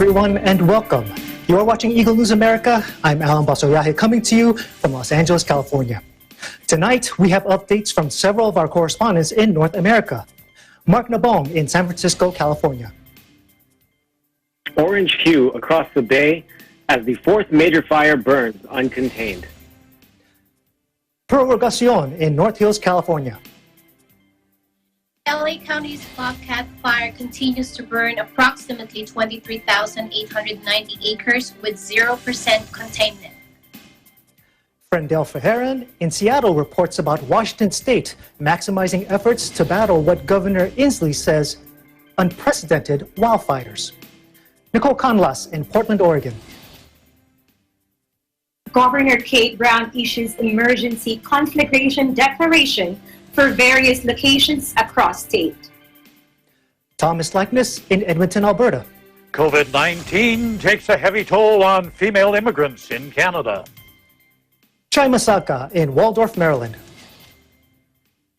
everyone, and welcome. You are watching Eagle News America. I'm Alan Basoyahe coming to you from Los Angeles, California. Tonight, we have updates from several of our correspondents in North America. Mark Nabong in San Francisco, California. Orange hue across the bay as the fourth major fire burns uncontained. Prorrogacion in North Hills, California. LA County's Bobcat fire continues to burn approximately 23,890 acres with 0% containment. Frendel Feheran in Seattle reports about Washington State maximizing efforts to battle what Governor Inslee says unprecedented wildfires. Nicole Canlas in Portland, Oregon. Governor Kate Brown issues emergency conflagration declaration for various locations across state. Thomas Likeness in Edmonton, Alberta. COVID-19 takes a heavy toll on female immigrants in Canada. Chai Masaka in Waldorf, Maryland.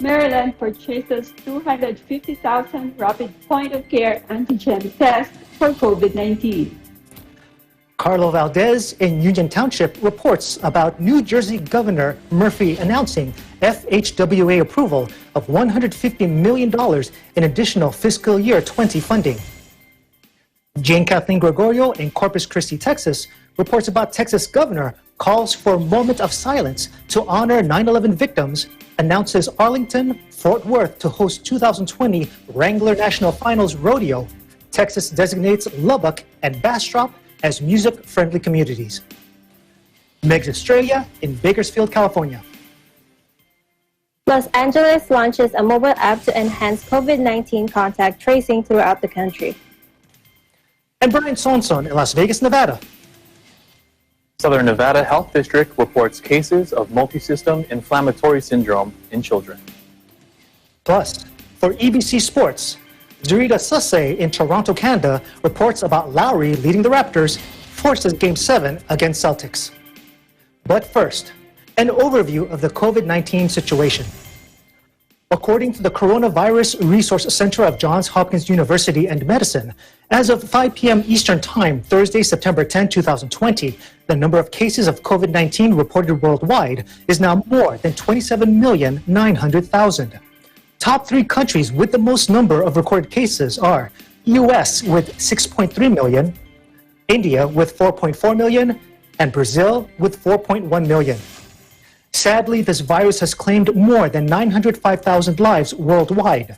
Maryland purchases 250,000 rapid point-of-care antigen tests for COVID-19. Carlo Valdez in Union Township reports about New Jersey Governor Murphy announcing FHWA approval of $150 million in additional fiscal year 20 funding. Jane Kathleen Gregorio in Corpus Christi, Texas reports about Texas Governor calls for a moment of silence to honor 9/11 victims, announces Arlington, Fort Worth to host 2020 Wrangler National Finals Rodeo. Texas designates Lubbock and Bastrop as music-friendly communities. Megs Australia in Bakersfield, California. Los Angeles launches a mobile app to enhance COVID-19 contact tracing throughout the country. And Brian Sonson in Las Vegas, Nevada. Southern Nevada Health District reports cases of multisystem inflammatory syndrome in children. Plus, for EBC Sports, Zurita Susse in Toronto, Canada reports about Lowry leading the Raptors, forces Game 7 against Celtics. But first, an overview of the COVID-19 situation. According to the Coronavirus Resource Center of Johns Hopkins University and Medicine, as of 5 p.m. Eastern Time, Thursday, September 10, 2020, the number of cases of COVID-19 reported worldwide is now more than 27,900,000. Top three countries with the most number of recorded cases are US with 6.3 million, India with 4.4 million, and Brazil with 4.1 million. Sadly, this virus has claimed more than 905,000 lives worldwide.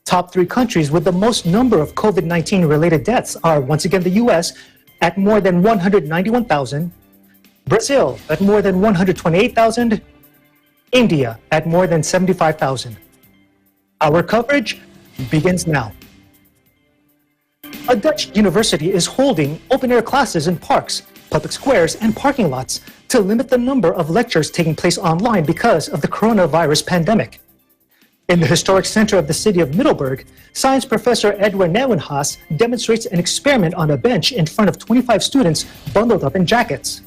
Top three countries with the most number of COVID-19 related deaths are once again the US at more than 191,000, Brazil at more than 128,000, India at more than 75,000. Our coverage begins now. A Dutch university is holding open-air classes in parks, public squares, and parking lots to limit the number of lectures taking place online because of the coronavirus pandemic. In the historic center of the city of Middelburg, science professor Edwin Neuwenhaas demonstrates an experiment on a bench in front of 25 students bundled up in jackets.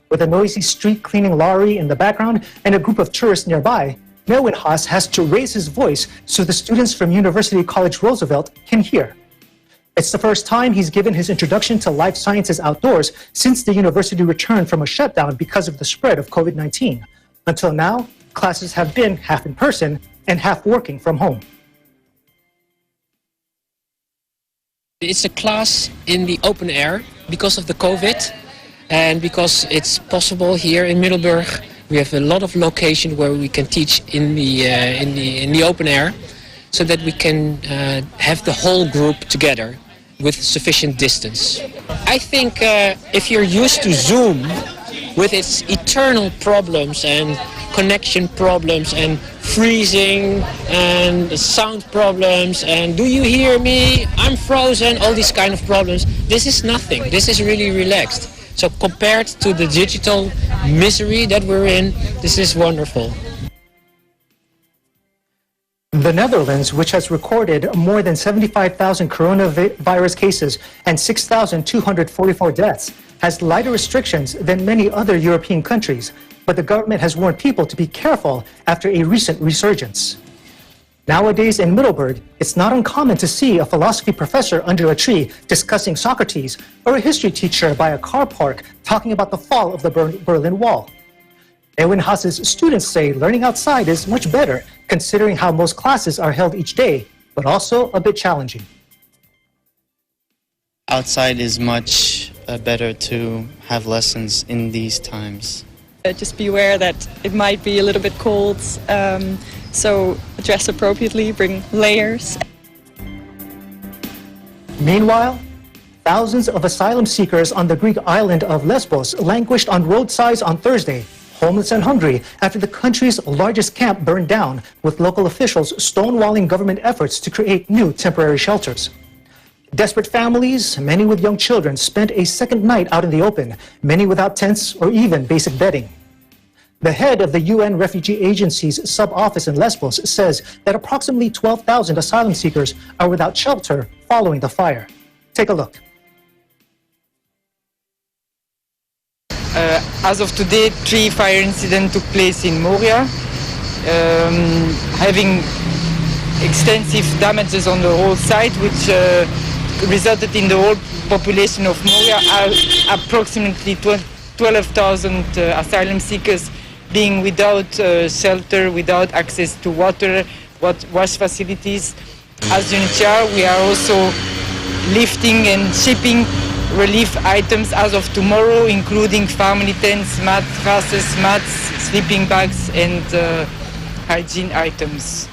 With a noisy street cleaning lorry in the background and a group of tourists nearby, Neuwenhaas has to raise his voice so the students from University College Roosevelt can hear. It's the first time he's given his introduction to life sciences outdoors since the university returned from a shutdown because of the spread of COVID-19. Until now, classes have been half in person and half working from home. It's a class in the open air because of the COVID and because it's possible here in Middelburg. We have a lot of locations where we can teach in the open air, so that we can have the whole group together with sufficient distance. I think if you're used to Zoom with its eternal problems and connection problems and freezing and sound problems and do you hear me? I'm frozen, all these kind of problems. This is nothing. This is really relaxed. So compared to the digital misery that we're in, this is wonderful. The Netherlands, which has recorded more than 75,000 coronavirus cases and 6,244 deaths, has lighter restrictions than many other European countries, but the government has warned people to be careful after a recent resurgence. Nowadays in Middleburg, it's not uncommon to see a philosophy professor under a tree discussing Socrates, or a history teacher by a car park talking about the fall of the Berlin Wall. Ewen Haas's students say learning outside is much better, considering how most classes are held each day, but also a bit challenging. Outside is much better to have lessons in these times. Just be aware that it might be a little bit cold, so dress appropriately, bring layers. Meanwhile, thousands of asylum seekers on the Greek island of Lesbos languished on roadsides on Thursday, homeless and hungry, after the country's largest camp burned down, with local officials stonewalling government efforts to create new temporary shelters. Desperate families, many with young children, spent a second night out in the open, many without tents or even basic bedding. The head of the UN Refugee Agency's sub-office in Lesbos says that approximately 12,000 asylum seekers are without shelter following the fire. Take a look. As of today, 3 fire incidents took place in Moria, having extensive damages on the whole site, which resulted in the whole population of Moria, approximately 12,000 asylum seekers being without shelter, without access to water, wash facilities. As UNHCR, we are also lifting and shipping relief items as of tomorrow, including family tents, mattresses, mats, sleeping bags, and hygiene items.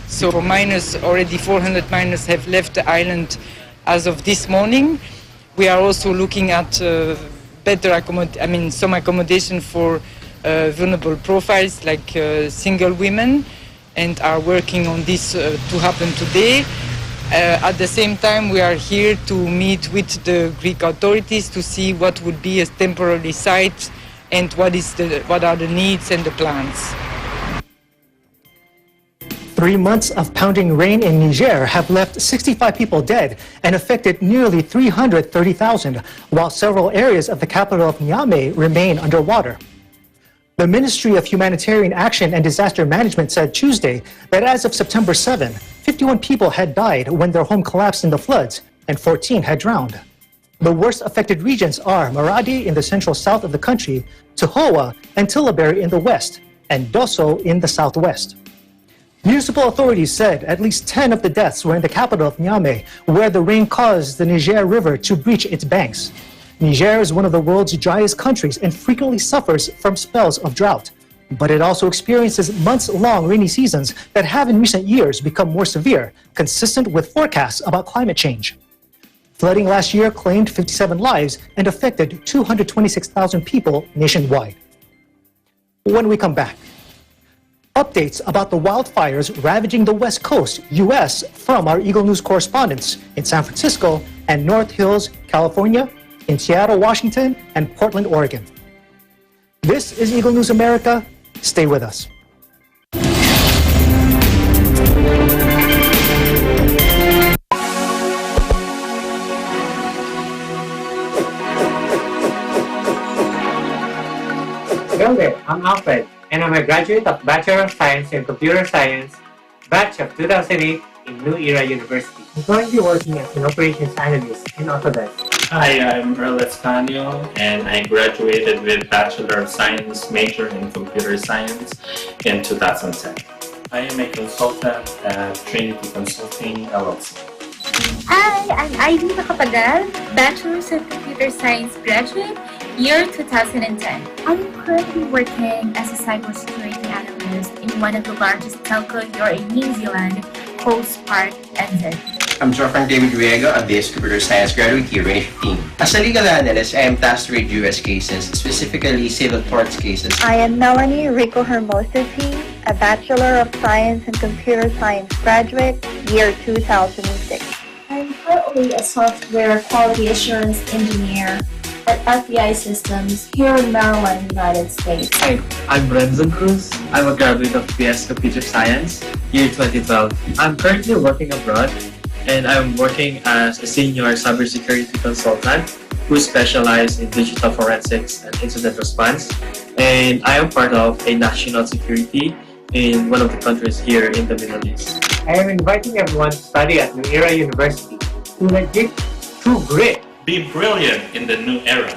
So for miners, already 400 miners have left the island as of this morning. We are also looking at some accommodation for vulnerable profiles like single women, and are working on this to happen today. At the same time, we are here to meet with the Greek authorities to see what would be a temporary site and what are the needs and the plans. 3 months of pounding rain in Niger have left 65 people dead and affected nearly 330,000, while several areas of the capital of Niamey remain underwater. The Ministry of Humanitarian Action and Disaster Management said Tuesday that as of September 7, 51 people had died when their home collapsed in the floods, and 14 had drowned. The worst affected regions are Maradi in the central south of the country, Tahoua and Tillaberi in the west, and Dosso in the southwest. Municipal authorities said at least 10 of the deaths were in the capital of Niamey, where the rain caused the Niger River to breach its banks. Niger is one of the world's driest countries and frequently suffers from spells of drought. But it also experiences months-long rainy seasons that have in recent years become more severe, consistent with forecasts about climate change. Flooding last year claimed 57 lives and affected 226,000 people nationwide. When we come back, updates about the wildfires ravaging the West Coast, U.S. from our Eagle News correspondents in San Francisco and North Hills, California, in Seattle, Washington, and Portland, Oregon. This is Eagle News America. Stay with us. Hello there, I'm Alfred, and I'm a graduate of Bachelor of Science in Computer Science, batch of 2008 in New Era University. I'm currently working as an operations analyst in Autodesk. Hi, I'm Earl Escanio, and I graduated with Bachelor of Science major in Computer Science in 2010. I am a consultant at Trinity Consulting, LLC. Hi, I'm Ivy Macapagal, Bachelor's of Computer Science graduate, year 2010. I'm currently working as a cybersecurity analyst in one of the largest telco here in New Zealand, Coast Park, NZ. I'm Frank David Riego, a BS Computer Science graduate here in 2015. As a legal analyst, I am tasked to read U.S. cases, specifically civil torts cases. I am Melanie Rico Hermosity, a Bachelor of Science and Computer Science graduate, year 2006. I'm currently a software quality assurance engineer at FBI Systems here in Maryland, United States. Hi, I'm Renzo Cruz. I'm a graduate of BS Computer Science, year 2012. I'm currently working abroad, and I'm working as a senior cybersecurity consultant who specializes in digital forensics and incident response. And I am part of a national security in one of the countries here in the Middle East. I am inviting everyone to study at New Era University. To legit true grit. Be brilliant in the new era.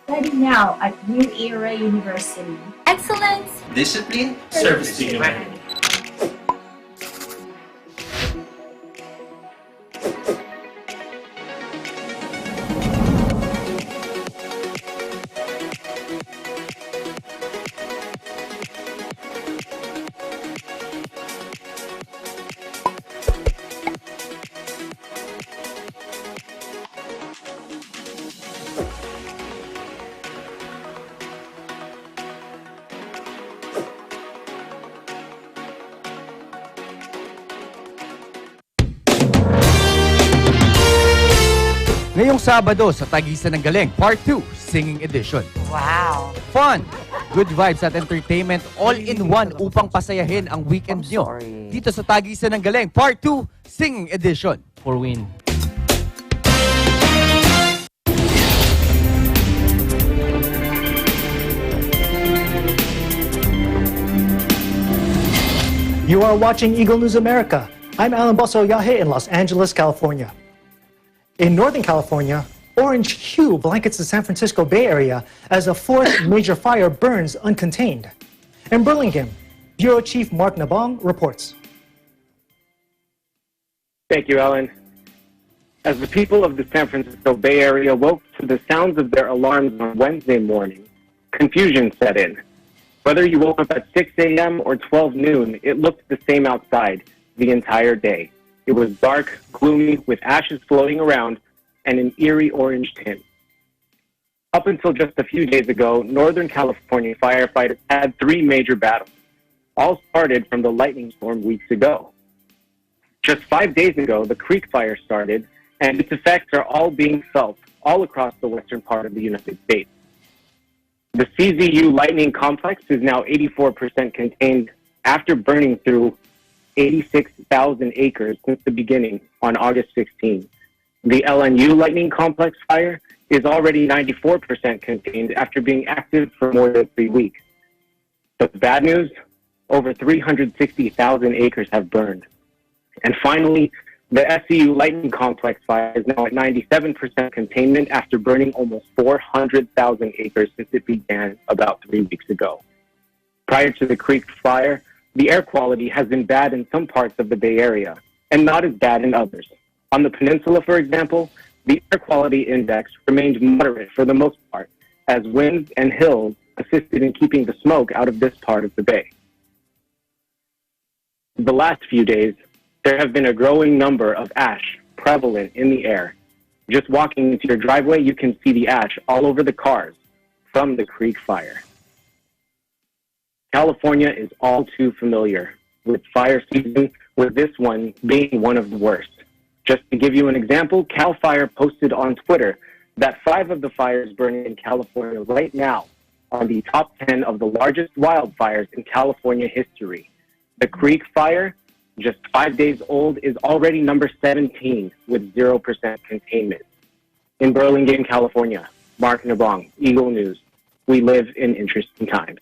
Study now at New Era University. Excellence. Discipline. Service to humanity. Ngayong Sabado sa Tagisan ng Galing, Part 2, Singing Edition. Wow! Fun! Good vibes at entertainment all in one upang pasayahin ang weekend nyo. Dito sa Tagisan ng Galing, Part 2, Singing Edition. For win. You are watching Eagle News America. I'm Alan Bosso Yahe in Los Angeles, California. In Northern California, orange hue blankets the San Francisco Bay Area as a fourth major fire burns uncontained. In Burlingame, Bureau Chief Mark Nabong reports. Thank you, Alan. As the people of the San Francisco Bay Area woke to the sounds of their alarms on Wednesday morning, confusion set in. Whether you woke up at 6 a.m. or 12 noon, it looked the same outside the entire day. It was dark, gloomy, with ashes floating around and an eerie orange tint. Up until just a few days ago, Northern California firefighters had three major battles. All started from the lightning storm weeks ago. Just 5 days ago, the Creek Fire started, and its effects are all being felt all across the western part of the United States. The CZU lightning complex is now 84% contained after burning through 86,000 acres since the beginning on August 16. The LNU lightning complex fire is already 94% contained after being active for more than 3 weeks. But the bad news, over 360,000 acres have burned. And finally, the SCU lightning complex fire is now at 97% containment after burning almost 400,000 acres since it began about 3 weeks ago. Prior to the Creek Fire, the air quality has been bad in some parts of the Bay Area and not as bad in others. On the peninsula, for example, the air quality index remained moderate for the most part, as winds and hills assisted in keeping the smoke out of this part of the bay. The last few days, there have been a growing number of ash prevalent in the air. Just walking into your driveway, you can see the ash all over the cars from the Creek Fire. California is all too familiar with fire season, with this one being one of the worst. Just to give you an example, CAL FIRE posted on Twitter that 5 of the fires burning in California right now are the top 10 of the largest wildfires in California history. The Creek Fire, just 5 days old, is already number 17 with 0% containment. In Burlingame, California, Mark Nabong, Eagle News. We live in interesting times.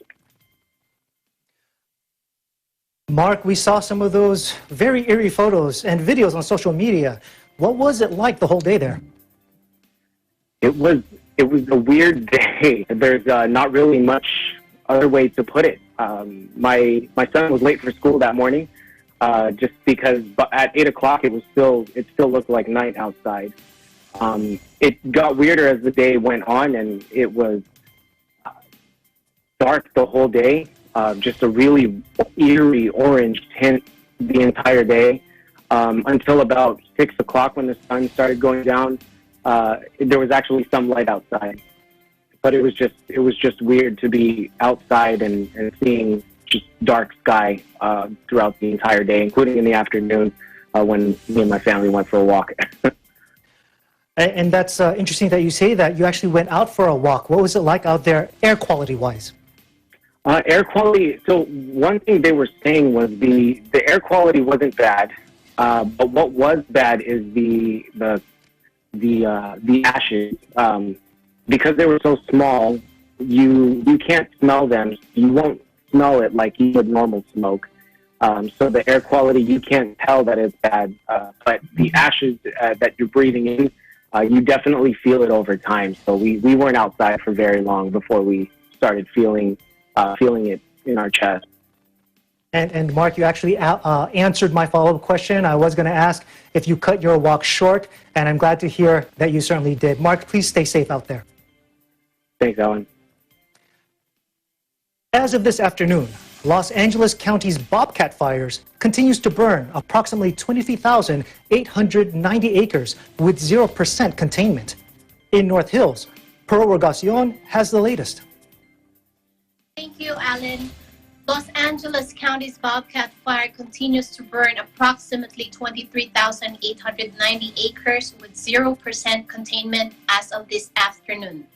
Mark, we saw some of those very eerie photos and videos on social media. What was it like the whole day there? It was a weird day. There's not really much other way to put it. My son was late for school that morning, just because at 8 o'clock it still looked like night outside. It got weirder as the day went on, and it was dark the whole day. Just a really eerie orange tint the entire day until about 6 o'clock when the sun started going down. There was actually some light outside, but it was just weird to be outside and seeing just dark sky throughout the entire day, including in the afternoon when me and my family went for a walk. And that's interesting that you say that. You actually went out for a walk. What was it like out there, air quality-wise? Air quality. So one thing they were saying was the air quality wasn't bad, but what was bad is the ashes. Because they were so small, you can't smell them. You won't smell it like you would normal smoke. So the air quality, you can't tell that it's bad, but the ashes that you're breathing in, you definitely feel it over time. So we weren't outside for very long before we started feeling it in our chest. And Mark, you actually answered my follow-up question. I was going to ask if you cut your walk short, and I'm glad to hear that you certainly did. Mark, please stay safe out there. Thanks, Alan. As of this afternoon, Los Angeles County's Bobcat fires continues to burn approximately 23,890 acres with 0% containment. In North Hills, Pearl Rogacion has the latest. Thank you, Alan. Los Angeles County's Bobcat fire continues to burn approximately 23,890 acres with 0% containment as of this afternoon.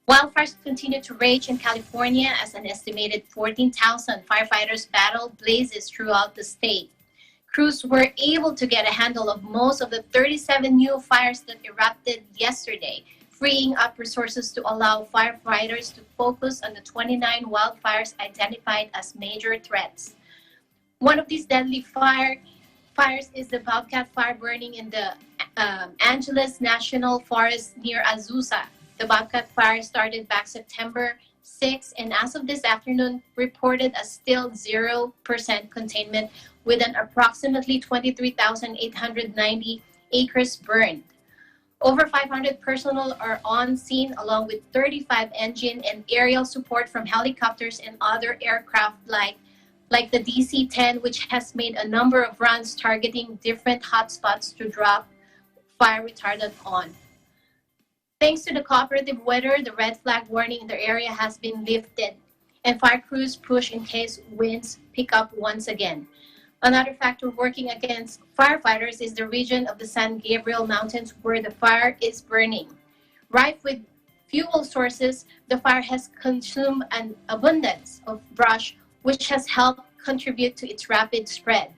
Wildfires continue to rage in California as an estimated 14,000 firefighters battle blazes throughout the state. Crews were able to get a handle of most of the 37 new fires that erupted yesterday, freeing up resources to allow firefighters to focus on the 29 wildfires identified as major threats. One of these deadly fires is the Bobcat fire burning in the Angeles National Forest near Azusa. The Bobcat fire started back September 6 and as of this afternoon reported a still 0% containment with an approximately 23,890 acres burned. Over 500 personnel are on scene along with 35 engine and aerial support from helicopters and other aircraft like the DC-10, which has made a number of runs targeting different hotspots to drop fire retardant on. Thanks to the cooperative weather, the red flag warning in the area has been lifted, and fire crews push in case winds pick up once again. Another factor working against firefighters is the region of the San Gabriel Mountains where the fire is burning. Rife with fuel sources, the fire has consumed an abundance of brush, which has helped contribute to its rapid spread.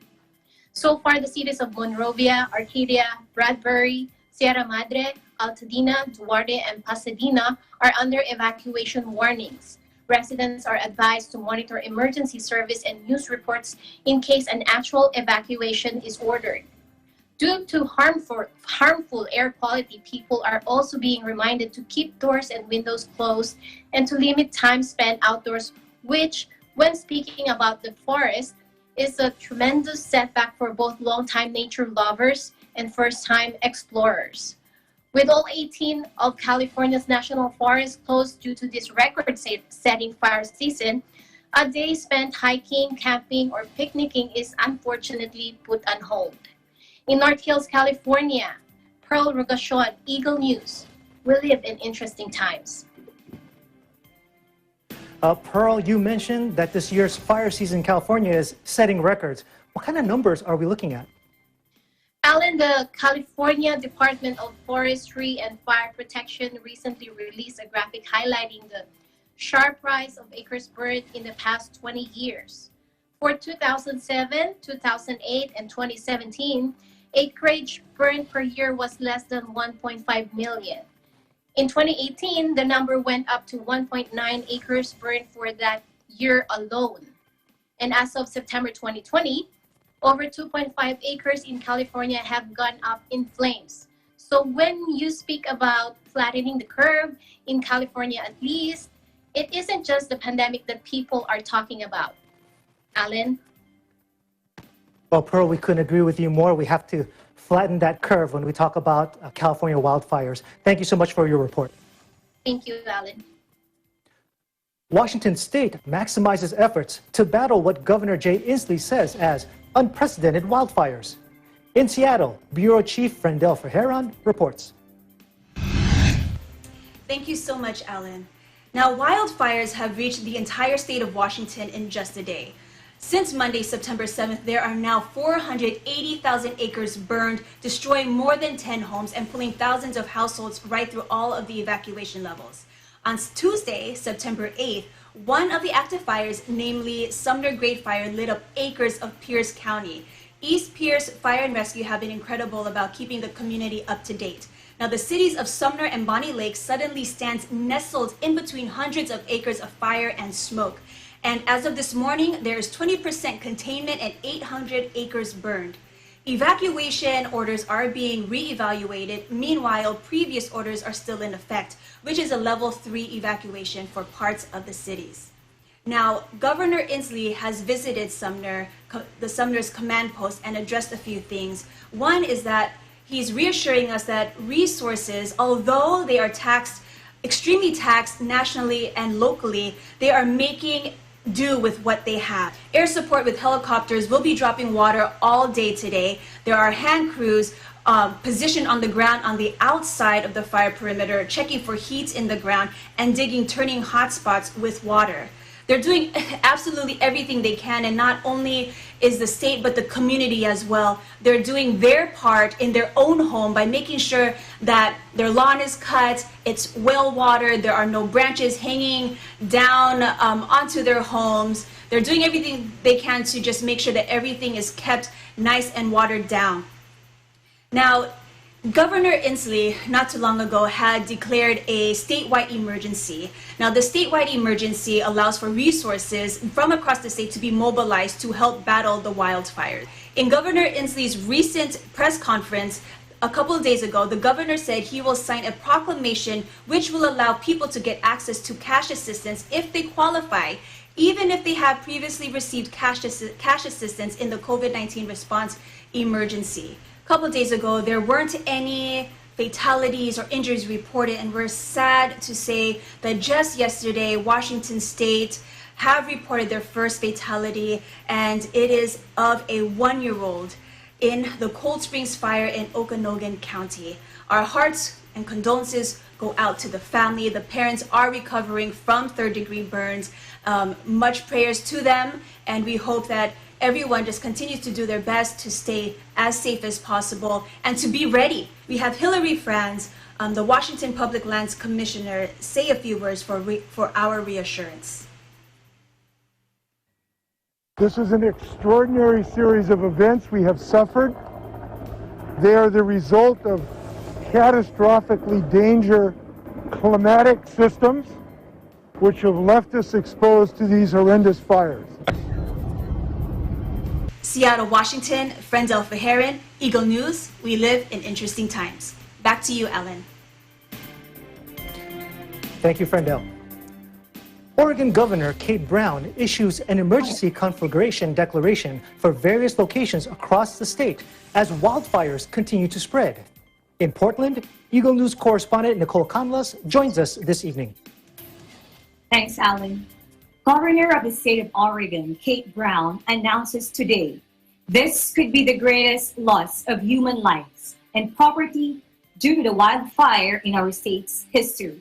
So far, the cities of Monrovia, Arcadia, Bradbury, Sierra Madre, Altadena, Duarte, and Pasadena are under evacuation warnings. Residents are advised to monitor emergency service and news reports in case an actual evacuation is ordered. Due to harmful air quality, people are also being reminded to keep doors and windows closed and to limit time spent outdoors, which, when speaking about the forest, is a tremendous setback for both longtime nature lovers and first-time explorers. With all 18 of California's national forests closed due to this record-setting fire season, a day spent hiking, camping, or picnicking is unfortunately put on hold. In North Hills, California, Pearl Rogacion, Eagle News. We live in interesting times. Pearl, you mentioned that this year's fire season in California is setting records. What kind of numbers are we looking at? Alan, the California Department of Forestry and Fire Protection recently released a graphic highlighting the sharp rise of acres burned in the past 20 years. For 2007, 2008, and 2017, acreage burned per year was less than 1.5 million. In 2018, the number went up to 1.9 acres burned for that year alone. And as of September 2020, over 2.5 acres in California have gone up in flames. So when you speak about flattening the curve, in California at least, it isn't just the pandemic that people are talking about. Alan? Well, Pearl, we couldn't agree with you more. We have to flatten that curve when we talk about California wildfires. Thank you so much for your report. Thank you, Alan. Washington State maximizes efforts to battle what Governor Jay Inslee says as unprecedented wildfires. In Seattle, Bureau Chief Frendel Ferreran reports. Thank you so much, Alan. Now, wildfires have reached the entire state of Washington in just a day. Since Monday, September 7th, there are now 480,000 acres burned, destroying more than 10 homes and pulling thousands of households right through all of the evacuation levels. On Tuesday, September 8th, one of the active fires, namely Sumner Great Fire, lit up acres of Pierce County. East Pierce Fire and Rescue have been incredible about keeping the community up to date. Now, the cities of Sumner and Bonnie Lake suddenly stands nestled in between hundreds of acres of fire and smoke. And as of this morning, there is 20% containment and 800 acres burned. Evacuation orders are being re-evaluated. Meanwhile, previous orders are still in effect, which is a level 3 evacuation for parts of the cities. Now, Governor Inslee has visited Sumner's command post and addressed a few things. One is that he's reassuring us that resources, although they are extremely taxed nationally and locally, they are making do with what they have. Air support with helicopters will be dropping water all day today. There are hand crews positioned on the ground on the outside of the fire perimeter, checking for heat in the ground and digging turning hotspots with water. They're doing absolutely everything they can, and not only is the state but the community as well. They're doing their part in their own home by making sure that their lawn is cut, it's well watered, there are no branches hanging down onto their homes. They're doing everything they can to just make sure that everything is kept nice and watered down. Now, Governor Inslee, not too long ago, had declared a statewide emergency. Now, the statewide emergency allows for resources from across the state to be mobilized to help battle the wildfires. In Governor Inslee's recent press conference, a couple of days ago, the governor said he will sign a proclamation which will allow people to get access to cash assistance if they qualify, even if they have previously received cash assistance in the COVID-19 response emergency. A couple of days ago, there weren't any fatalities or injuries reported, and we're sad to say that just yesterday, Washington State have reported their first fatality, and it is of a 1-year-old in the Cold Springs fire in Okanogan County. Our hearts and condolences go out to the family. The parents are recovering from third-degree burns. Much prayers to them, and we hope that everyone just continues to do their best to stay as safe as possible and to be ready. We have Hillary Franz, the Washington Public Lands Commissioner, say a few words for our reassurance. This is an extraordinary series of events we have suffered. They are the result of catastrophically dangerous climatic systems which have left us exposed to these horrendous fires. Seattle, Washington, Frendel Verheeren, Eagle News. We live in interesting times. Back to you, Alan. Thank you, Frendel. Oregon Governor Kate Brown issues an emergency conflagration declaration for various locations across the state as wildfires continue to spread. In Portland, Eagle News correspondent Nicole Canlas joins us this evening. Thanks, Alan. Governor of the state of Oregon, Kate Brown, announces today this could be the greatest loss of human lives and property due to the wildfire in our state's history.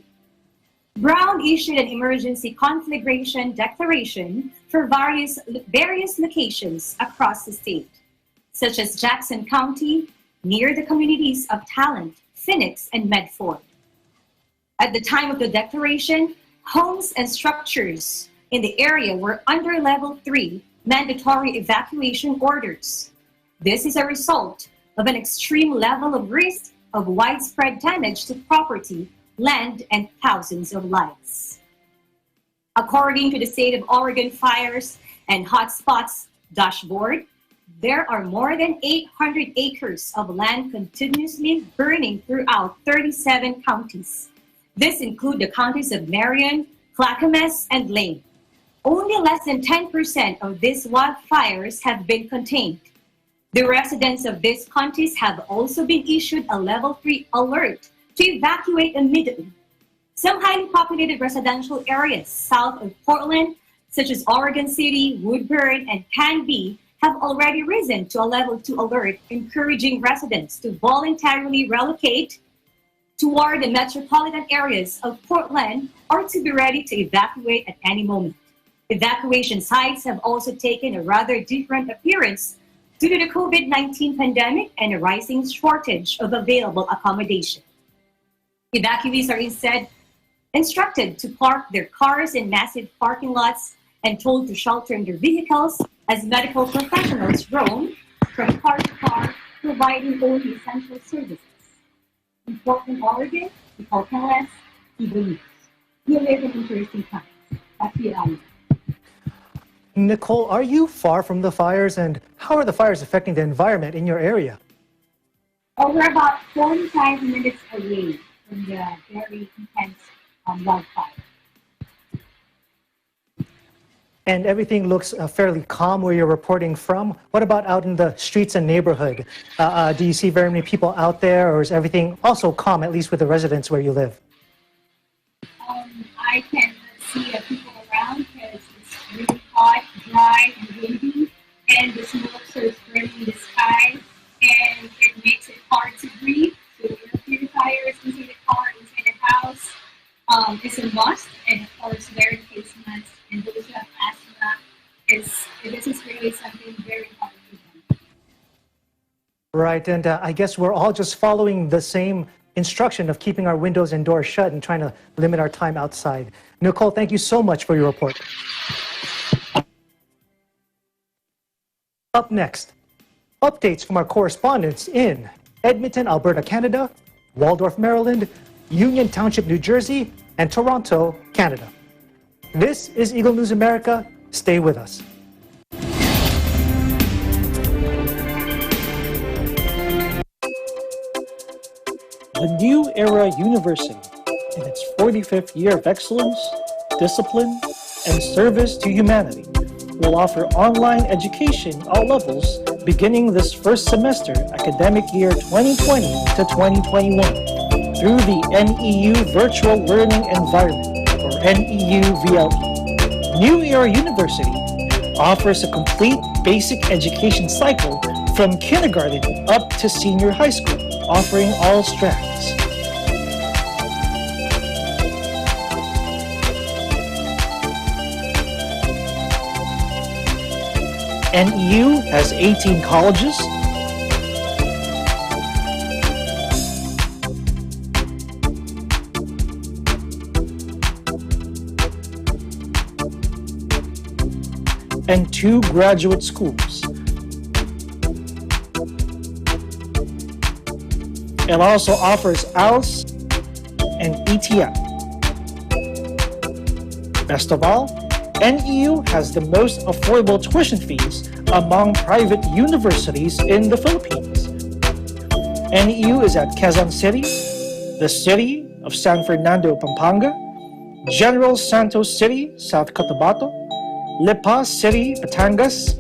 Brown issued an emergency conflagration declaration for various locations across the state, such as Jackson County, near the communities of Talent, Phoenix, and Medford. At the time of the declaration, homes and structures in the area were under level 3 mandatory evacuation orders. This is a result of an extreme level of risk of widespread damage to property, land, and thousands of lives. According to the State of Oregon Fires and Hotspots dashboard, there are more than 800 acres of land continuously burning throughout 37 counties. This includes the counties of Marion, Clackamas, and Lane. Only less than 10% of these wildfires have been contained. The residents of these counties have also been issued a level 3 alert to evacuate immediately. Some highly populated residential areas south of Portland, such as Oregon City, Woodburn, and Canby, have already risen to a level 2 alert, encouraging residents to voluntarily relocate toward the metropolitan areas of Portland or to be ready to evacuate at any moment. Evacuation sites have also taken a rather different appearance due to the COVID-19 pandemic and a rising shortage of available accommodation. Evacuees are instead instructed to park their cars in massive parking lots and told to shelter in their vehicles as medical professionals roam from car to car, providing only essential services. In Portland, Oregon, Nicole Canlas, Eagle News. We live in interesting times. Back to you, Alan. Nicole, are you far from the fires, and how are the fires affecting the environment in your area? Oh, we're about 45 minutes away from the very intense wildfire. And everything looks fairly calm where you're reporting from. What about out in the streets and neighborhood? Do you see very many people out there, or is everything also calm, at least with the residents where you live? I can see people around because it's really hot, dry, and windy, and the smoke starts burning in the sky, and it makes it hard to breathe. So air purifiers inside the car, inside the house, is a must, and of course wearing face masks. And those who have asthma, this is really something very important for them. Right, and I guess we're all just following the same instruction of keeping our windows and doors shut and trying to limit our time outside. Nicole, thank you so much for your report. Up next, updates from our correspondents in Edmonton, Alberta, Canada, Waldorf, Maryland, Union Township, New Jersey, and Toronto, Canada. This is Eagle News America. Stay with us. The New Era University, in its 45th year of excellence, discipline, and service to humanity, will offer online education at all levels beginning this first semester, academic year 2020 to 2021, through the NEU Virtual Learning Environment, or NEU VLE. New Era University offers a complete basic education cycle from kindergarten up to senior high school, offering all strands. NEU has 18 colleges, and 2 graduate schools. It also offers ALS and ETF. Best of all, NEU has the most affordable tuition fees among private universities in the Philippines. NEU is at Quezon City, the city of San Fernando, Pampanga, General Santos City, South Cotabato, Lipa City, Batangas,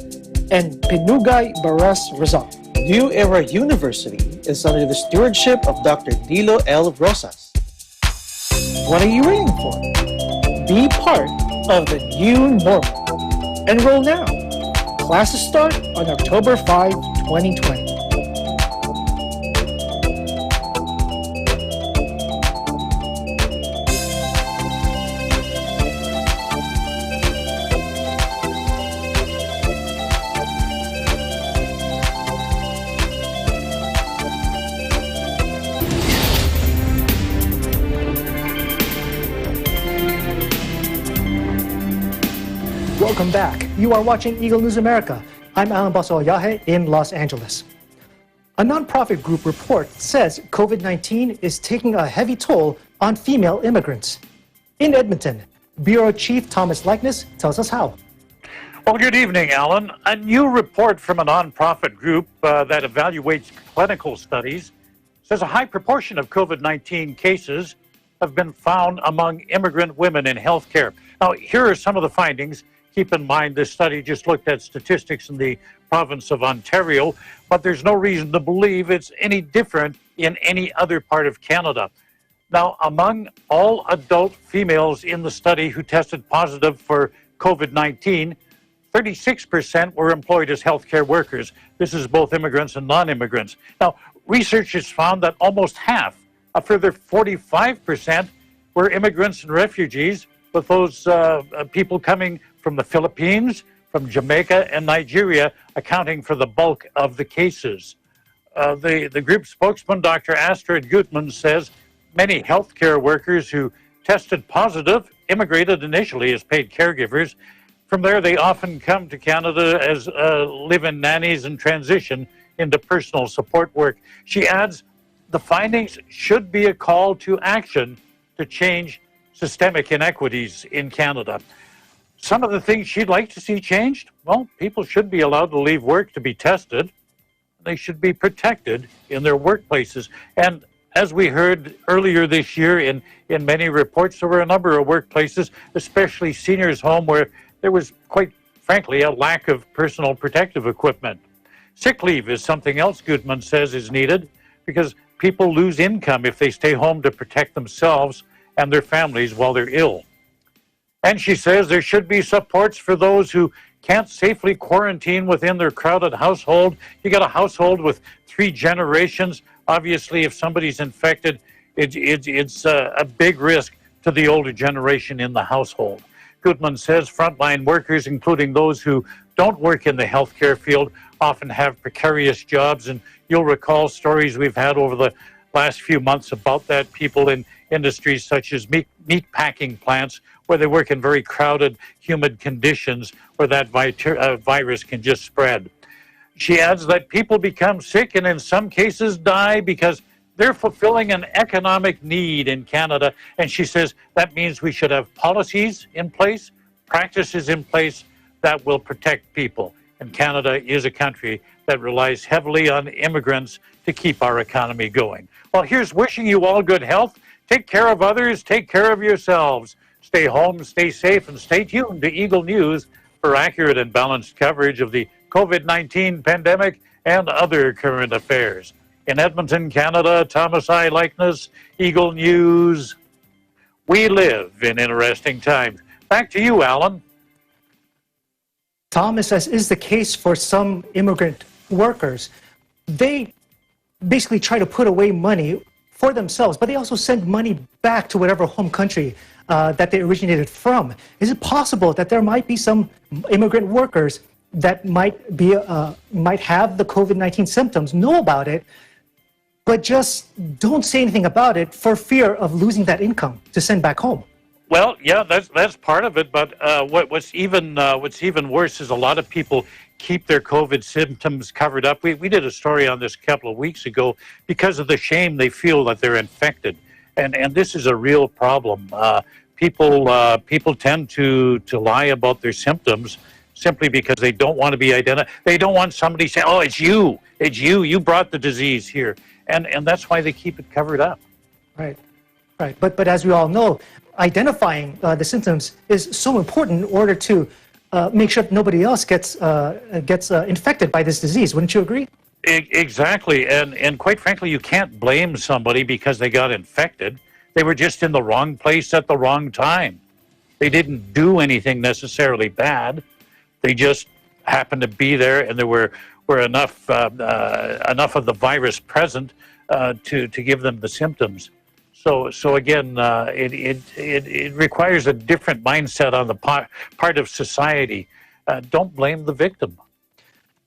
and Pinugay, Baras, Rizal. New Era University is under the stewardship of Dr. Dilo L. Rosas. What are you waiting for? Be part of the new normal. Enroll now. Classes start on October 5, 2020. Welcome back. You are watching Eagle News America. I'm Alan Baso-Yahe in Los Angeles. A nonprofit group report says COVID-19 is taking a heavy toll on female immigrants. In Edmonton, Bureau Chief Thomas Likeness tells us how. Well, good evening, Alan. A new report from a nonprofit group that evaluates clinical studies says a high proportion of COVID-19 cases have been found among immigrant women in healthcare. Now, here are some of the findings. Keep in mind, this study just looked at statistics in the province of Ontario, but there's no reason to believe it's any different in any other part of Canada. Now, among all adult females in the study who tested positive for COVID-19, 36% were employed as healthcare workers. This is both immigrants and non-immigrants. Now, researchers found that almost half, a further 45%, were immigrants and refugees, with those people coming from the Philippines, from Jamaica and Nigeria, accounting for the bulk of the cases. The group spokesman, Dr. Astrid Gutmann, says many healthcare workers who tested positive immigrated initially as paid caregivers. From there, they often come to Canada as live-in nannies and transition into personal support work. She adds, the findings should be a call to action to change systemic inequities in Canada. Some of the things she'd like to see changed, well, people should be allowed to leave work to be tested. They should be protected in their workplaces. And as we heard earlier this year in many reports, there were a number of workplaces, especially seniors' home, where there was, quite frankly, a lack of personal protective equipment. Sick leave is something else Goodman says is needed because people lose income if they stay home to protect themselves and their families while they're ill. And she says there should be supports for those who can't safely quarantine within their crowded household. You got a household with 3 generations. Obviously, if somebody's infected, it's a big risk to the older generation in the household. Goodman says frontline workers, including those who don't work in the healthcare field, often have precarious jobs. And you'll recall stories we've had over the last few months about that. People in industries such as meat packing plants, where they work in very crowded, humid conditions where that virus can just spread. She adds that people become sick and in some cases die because they're fulfilling an economic need in Canada. And she says that means we should have policies in place, practices in place that will protect people. And Canada is a country that relies heavily on immigrants to keep our economy going. Well, here's wishing you all good health. Take care of others, take care of yourselves. Stay home, stay safe, and stay tuned to Eagle News for accurate and balanced coverage of the COVID-19 pandemic and other current affairs. In Edmonton, Canada, Thomas I. Likeness, Eagle News. We live in interesting times. Back to you, Alan. Thomas, as is the case for some immigrant workers, they basically try to put away money for themselves, but they also send money back to whatever home country that they originated from. Is it possible that there might be some immigrant workers that might have the COVID-19 symptoms, know about it, but just don't say anything about it for fear of losing that income to send back home? Well, yeah, that's part of it. But what's even worse is a lot of people keep their COVID symptoms covered up. We did a story on this a couple of weeks ago because of the shame they feel that they're infected, and this is a real problem. People tend to lie about their symptoms simply because they don't want to be identified. They don't want somebody saying, "Oh, it's you, you brought the disease here," and that's why they keep it covered up. Right. But as we all know, identifying the symptoms is so important in order to make sure that nobody else gets infected by this disease. Wouldn't you agree? Exactly, and quite frankly, you can't blame somebody because they got infected. They were just in the wrong place at the wrong time. They didn't do anything necessarily bad. They just happened to be there, and there were enough of the virus present to give them the symptoms. So again, it requires a different mindset on the part of society. Don't blame the victim.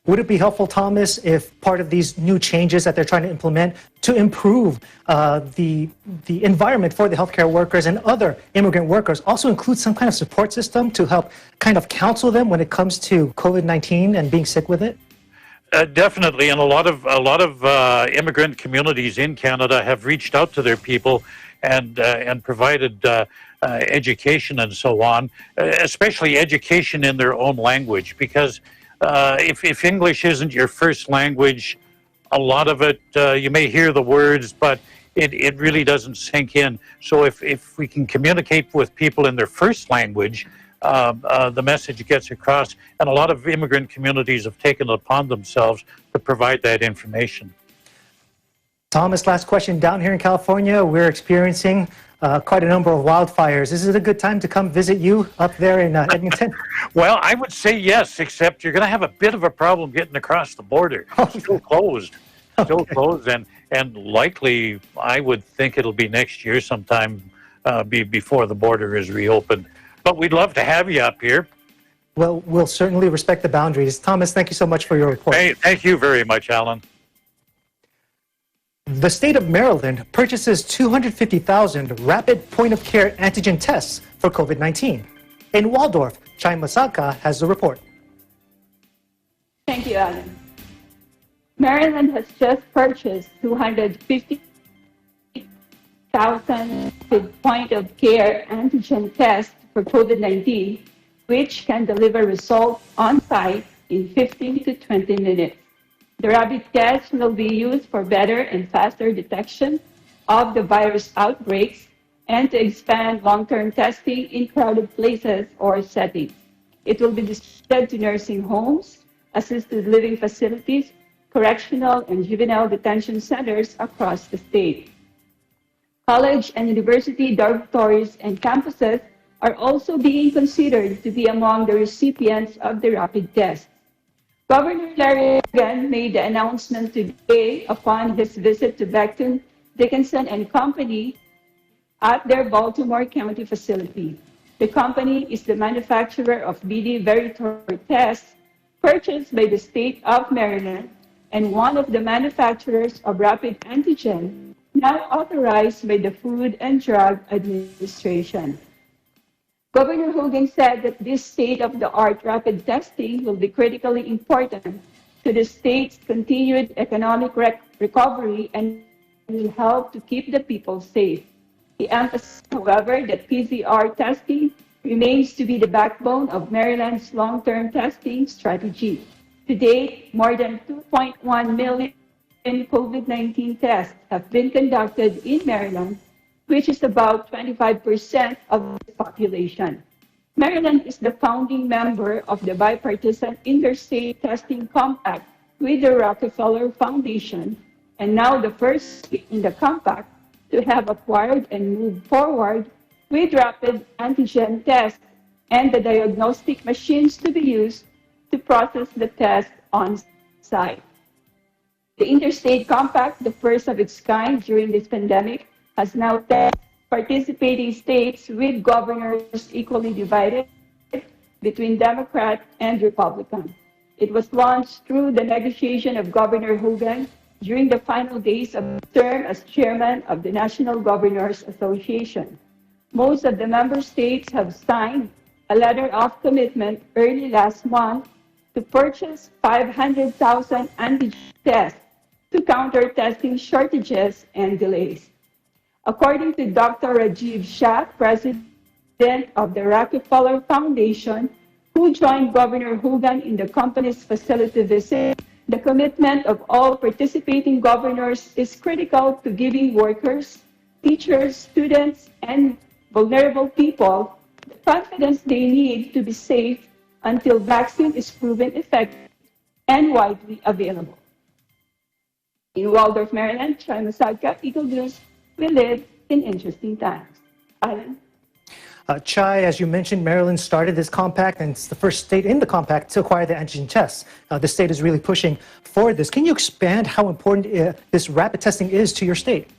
Would it be helpful, Thomas, if part of these new changes that they're trying to implement to improve the environment for the healthcare workers and other immigrant workers also include some kind of support system to help kind of counsel them when it comes to COVID-19 and being sick with it? Definitely, and a lot of immigrant communities in Canada have reached out to their people and provided education and so on, especially education in their own language, because if English isn't your first language, a lot of it, you may hear the words, but it really doesn't sink in. So if we can communicate with people in their first language, the message gets across, and a lot of immigrant communities have taken it upon themselves to provide that information. Thomas, last question. Down here in California, we're experiencing quite a number of wildfires. Is it a good time to come visit you up there in Edmonton? Well, I would say yes, except you're going to have a bit of a problem getting across the border. Still closed. Still closed, and likely I would think it'll be next year sometime before the border is reopened. But we'd love to have you up here. Well, we'll certainly respect the boundaries. Thomas, thank you so much for your report. Hey, thank you very much, Alan. The state of Maryland purchases 250,000 rapid point-of-care antigen tests for COVID-19. In Waldorf, Chai Masaka has the report. Thank you, Alan. Maryland has just purchased 250,000 point-of-care antigen tests for COVID-19 which can deliver results on-site in 15 to 20 minutes. The rapid test will be used for better and faster detection of the virus outbreaks and to expand long-term testing in crowded places or settings. It will be distributed to nursing homes, assisted living facilities, correctional and juvenile detention centers across the state. College and university dormitories and campuses are also being considered to be among the recipients of the rapid test. Governor Larry Hogan made the announcement today upon his visit to Becton, Dickinson and Company at their Baltimore County facility. The company is the manufacturer of BD Veritor tests purchased by the state of Maryland and one of the manufacturers of rapid antigen now authorized by the Food and Drug Administration. Governor Hogan said that this state-of-the-art rapid testing will be critically important to the state's continued economic recovery and will help to keep the people safe. He emphasized, however, that PCR testing remains to be the backbone of Maryland's long-term testing strategy. To date, more than 2.1 million COVID-19 tests have been conducted in Maryland, which is about 25% of the population. Maryland is the founding member of the bipartisan Interstate Testing Compact with the Rockefeller Foundation, and now the first state in the compact to have acquired and moved forward with rapid antigen tests and the diagnostic machines to be used to process the test on site. The Interstate Compact, the first of its kind during this pandemic, has now 10 participating states with governors equally divided between Democrat and Republican. It was launched through the negotiation of Governor Hogan during the final days of his term as chairman of the National Governors Association. Most of the member states have signed a letter of commitment early last month to purchase 500,000 antigen tests to counter testing shortages and delays. According to Dr. Rajiv Shah, president of the Rockefeller Foundation, who joined Governor Hogan in the company's facility visit, the commitment of all participating governors is critical to giving workers, teachers, students, and vulnerable people the confidence they need to be safe until vaccine is proven effective and widely available. In Waldorf, Maryland, Chai Masadka, Eagle News, we live in interesting times. Alan? Chai, as you mentioned, Maryland started this compact, and it's the first state in the compact to acquire the antigen tests. The state is really pushing for this. Can you expand how important this rapid testing is to your state?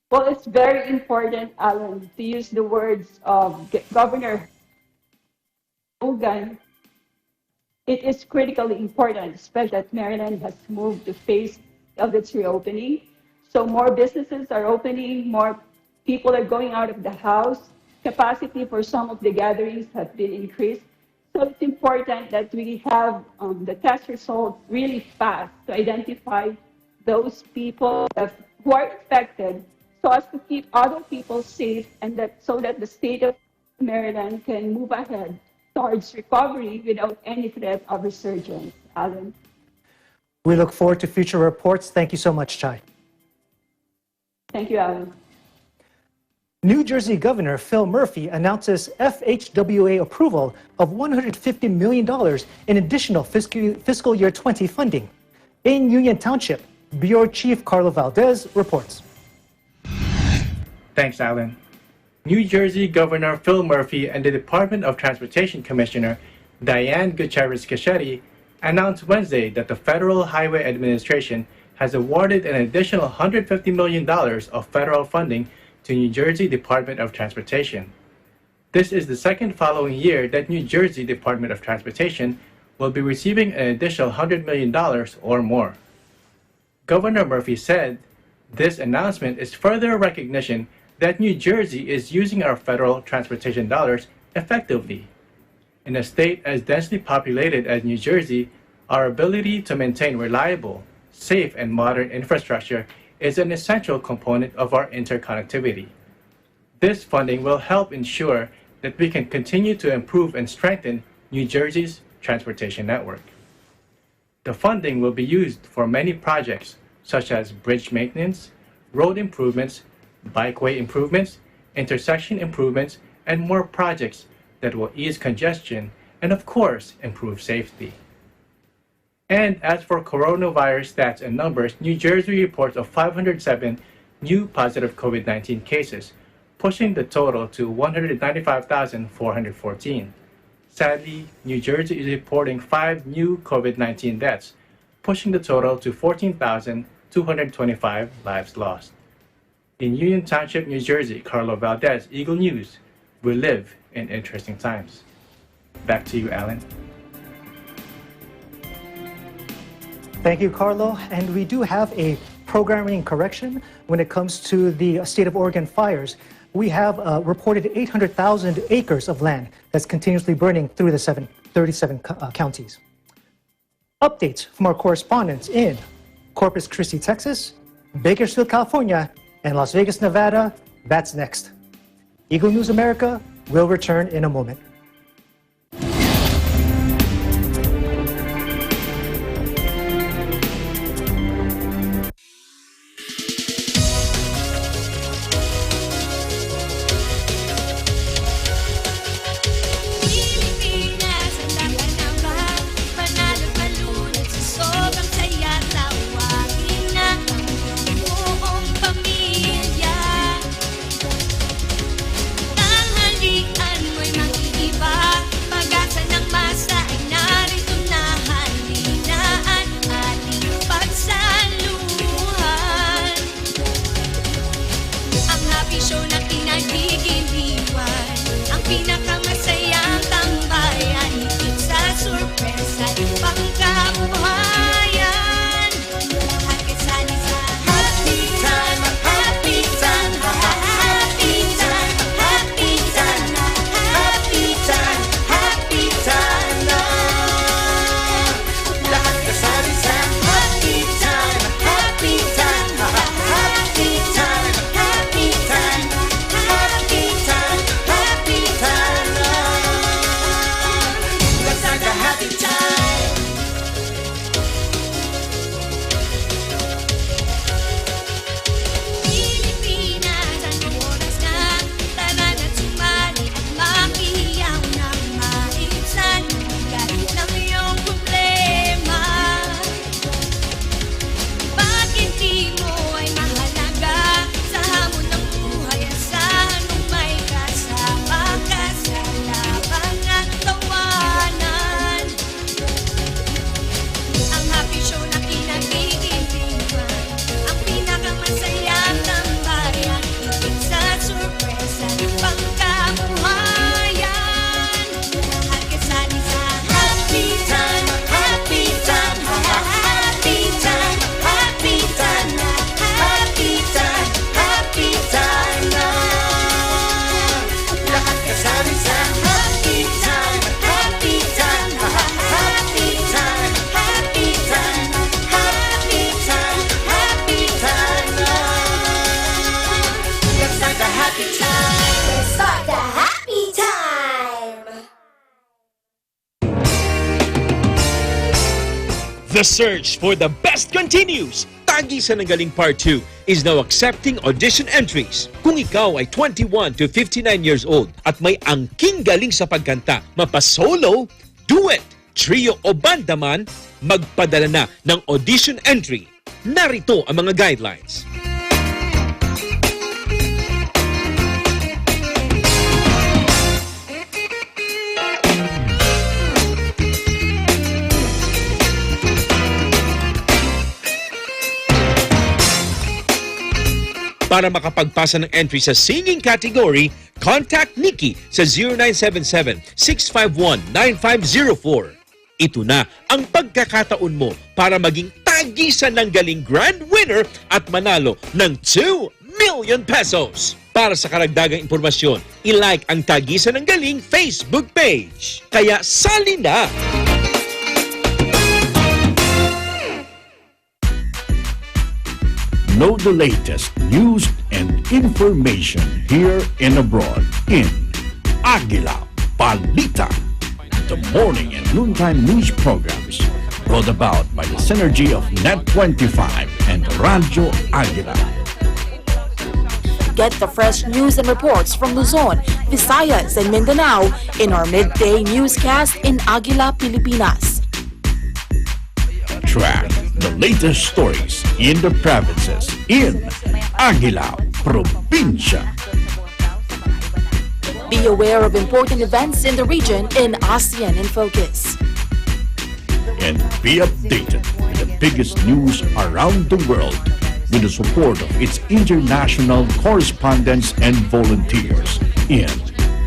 Well, it's very important, Alan, to use the words of Governor Hogan. It is critically important, especially that Maryland has moved to phase of its reopening. So more businesses are opening, more people are going out of the house. Capacity for some of the gatherings has been increased. So it's important that we have the test results really fast to identify those people who are infected so as to keep other people safe and so that the state of Maryland can move ahead towards recovery without any threat of resurgence. Alan? We look forward to future reports. Thank you so much, Chai. Thank you, Alan. New Jersey Governor Phil Murphy announces FHWA approval of $150 million in additional fiscal year 20 funding. In Union Township, Bureau Chief Carlo Valdez reports. Thanks, Alan. New Jersey Governor Phil Murphy and the Department of Transportation Commissioner Diane Gutierrez-Cachetti announced Wednesday that the Federal Highway Administration has awarded an additional $150 million of federal funding to New Jersey Department of Transportation. This is the second following year that New Jersey Department of Transportation will be receiving an additional $100 million or more. Governor Murphy said this announcement is further recognition that New Jersey is using our federal transportation dollars effectively. In a state as densely populated as New Jersey, our ability to maintain reliable, safe, and modern infrastructure is an essential component of our interconnectivity. This funding will help ensure that we can continue to improve and strengthen New Jersey's transportation network. The funding will be used for many projects such as bridge maintenance, road improvements, bikeway improvements, intersection improvements, and more projects that will ease congestion and, of course, improve safety. And as for coronavirus stats and numbers, New Jersey reports of 507 new positive COVID-19 cases, pushing the total to 195,414. Sadly, New Jersey is reporting 5 new COVID-19 deaths, pushing the total to 14,225 lives lost. In Union Township, New Jersey, Carlo Valdez, Eagle News. We live in interesting times. Back to you, Alan. Thank you, Carlo. And we do have a programming correction when it comes to the state of Oregon fires. We have reported 800,000 acres of land that's continuously burning through the 37 counties. Updates from our correspondents in Corpus Christi, Texas, Bakersfield, California, and Las Vegas, Nevada. That's next. Eagle News America will return in a moment. The search for the best continues. Tagisan ng Galing Part 2 is now accepting audition entries. Kung ikaw ay 21 to 59 years old at may angking galing sa pagkanta, mapa-solo, duet, trio o banda man, magpadala na ng audition entry. Narito ang mga guidelines. Para makapagpasa ng entry sa singing category, contact Nikki sa 0977-651-9504. Ito na ang pagkakataon mo para maging tagisan ng galing grand winner at manalo ng 2 million pesos. Para sa karagdagang impormasyon, i-like ang Tagisan ng Galing Facebook page. Kaya sali na! Know the latest news and information here and abroad in Aguila Balita, the morning and noontime news programs brought about by the synergy of Net25 and Radio Aguila. Get the fresh news and reports from Luzon, Visayas, and Mindanao in our midday newscast in Aguila, Pilipinas. Track the latest stories in the provinces in Aguila Provincia. Be aware of important events in the region in ASEAN in Focus. And be updated with the biggest news around the world with the support of its international correspondents and volunteers in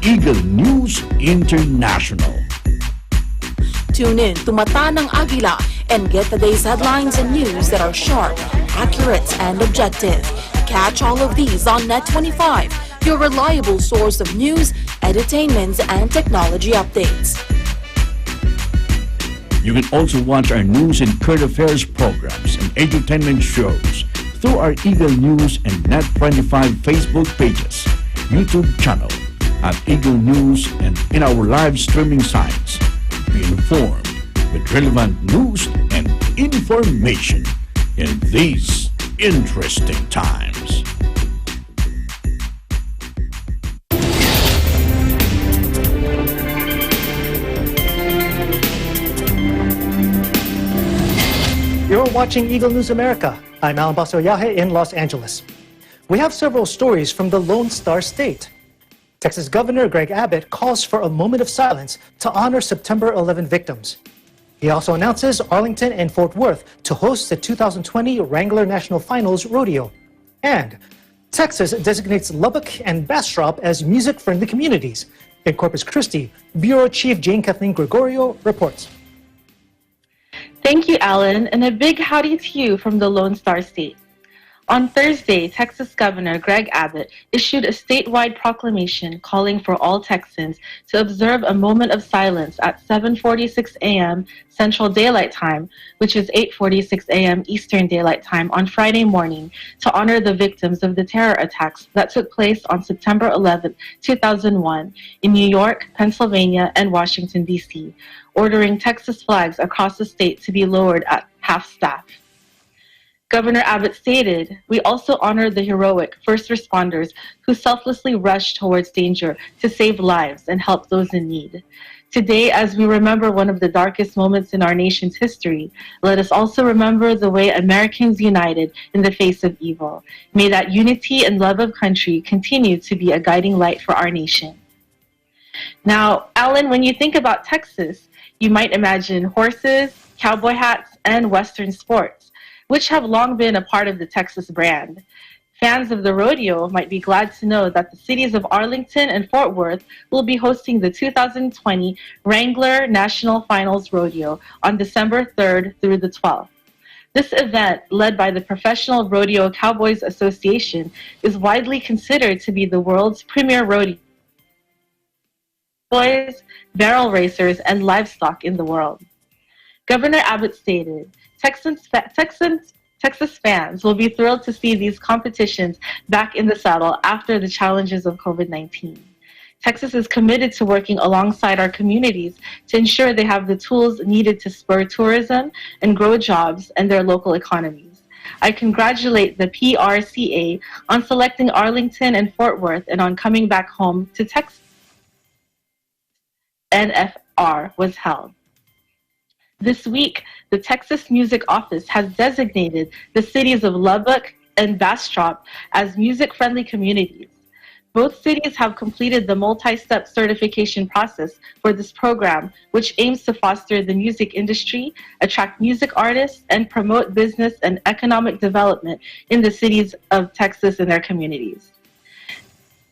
Eagle News International. Tune in to Mata ng Aguila and get the day's headlines and news that are sharp, accurate, and objective. Catch all of these on Net25, your reliable source of news, entertainment, and technology updates. You can also watch our news and current affairs programs and entertainment shows through our Eagle News and Net25 Facebook pages, YouTube channel, at Eagle News, and in our live streaming sites. Be informed with relevant news and information in these interesting times. You're watching Eagle News America. I'm Alan Basoyahe in Los Angeles. We have several stories from the Lone Star State. Texas Governor Greg Abbott calls for a moment of silence to honor September 11 victims. He also announces Arlington and Fort Worth to host the 2020 Wrangler National Finals Rodeo. And Texas designates Lubbock and Bastrop as music-friendly communities. In Corpus Christi, Bureau Chief Jane Kathleen Gregorio reports. Thank you, Alan, and a big howdy to you from the Lone Star State. On Thursday, Texas Governor Greg Abbott issued a statewide proclamation calling for all Texans to observe a moment of silence at 7:46 a.m. Central Daylight Time, which is 8:46 a.m. Eastern Daylight Time on Friday morning, to honor the victims of the terror attacks that took place on September 11, 2001 in New York, Pennsylvania, and Washington, D.C., ordering Texas flags across the state to be lowered at half-staff. Governor Abbott stated, "We also honor the heroic first responders who selflessly rushed towards danger to save lives and help those in need. Today, as we remember one of the darkest moments in our nation's history, let us also remember the way Americans united in the face of evil. May that unity and love of country continue to be a guiding light for our nation." Now, Alan, when you think about Texas, you might imagine horses, cowboy hats, and Western sports, which have long been a part of the Texas brand. Fans of the rodeo might be glad to know that the cities of Arlington and Fort Worth will be hosting the 2020 Wrangler National Finals Rodeo on December 3rd through the 12th. This event, led by the Professional Rodeo Cowboys Association, is widely considered to be the world's premier rodeo. Boys, barrel racers, and livestock in the world. Governor Abbott stated, Texas fans will be thrilled to see these competitions back in the saddle after the challenges of COVID-19. Texas is committed to working alongside our communities to ensure they have the tools needed to spur tourism and grow jobs and their local economies. I congratulate the PRCA on selecting Arlington and Fort Worth and on coming back home to Texas. NFR was held. This week, the Texas Music Office has designated the cities of Lubbock and Bastrop as music-friendly communities. Both cities have completed the multi-step certification process for this program, which aims to foster the music industry, attract music artists, and promote business and economic development in the cities of Texas and their communities.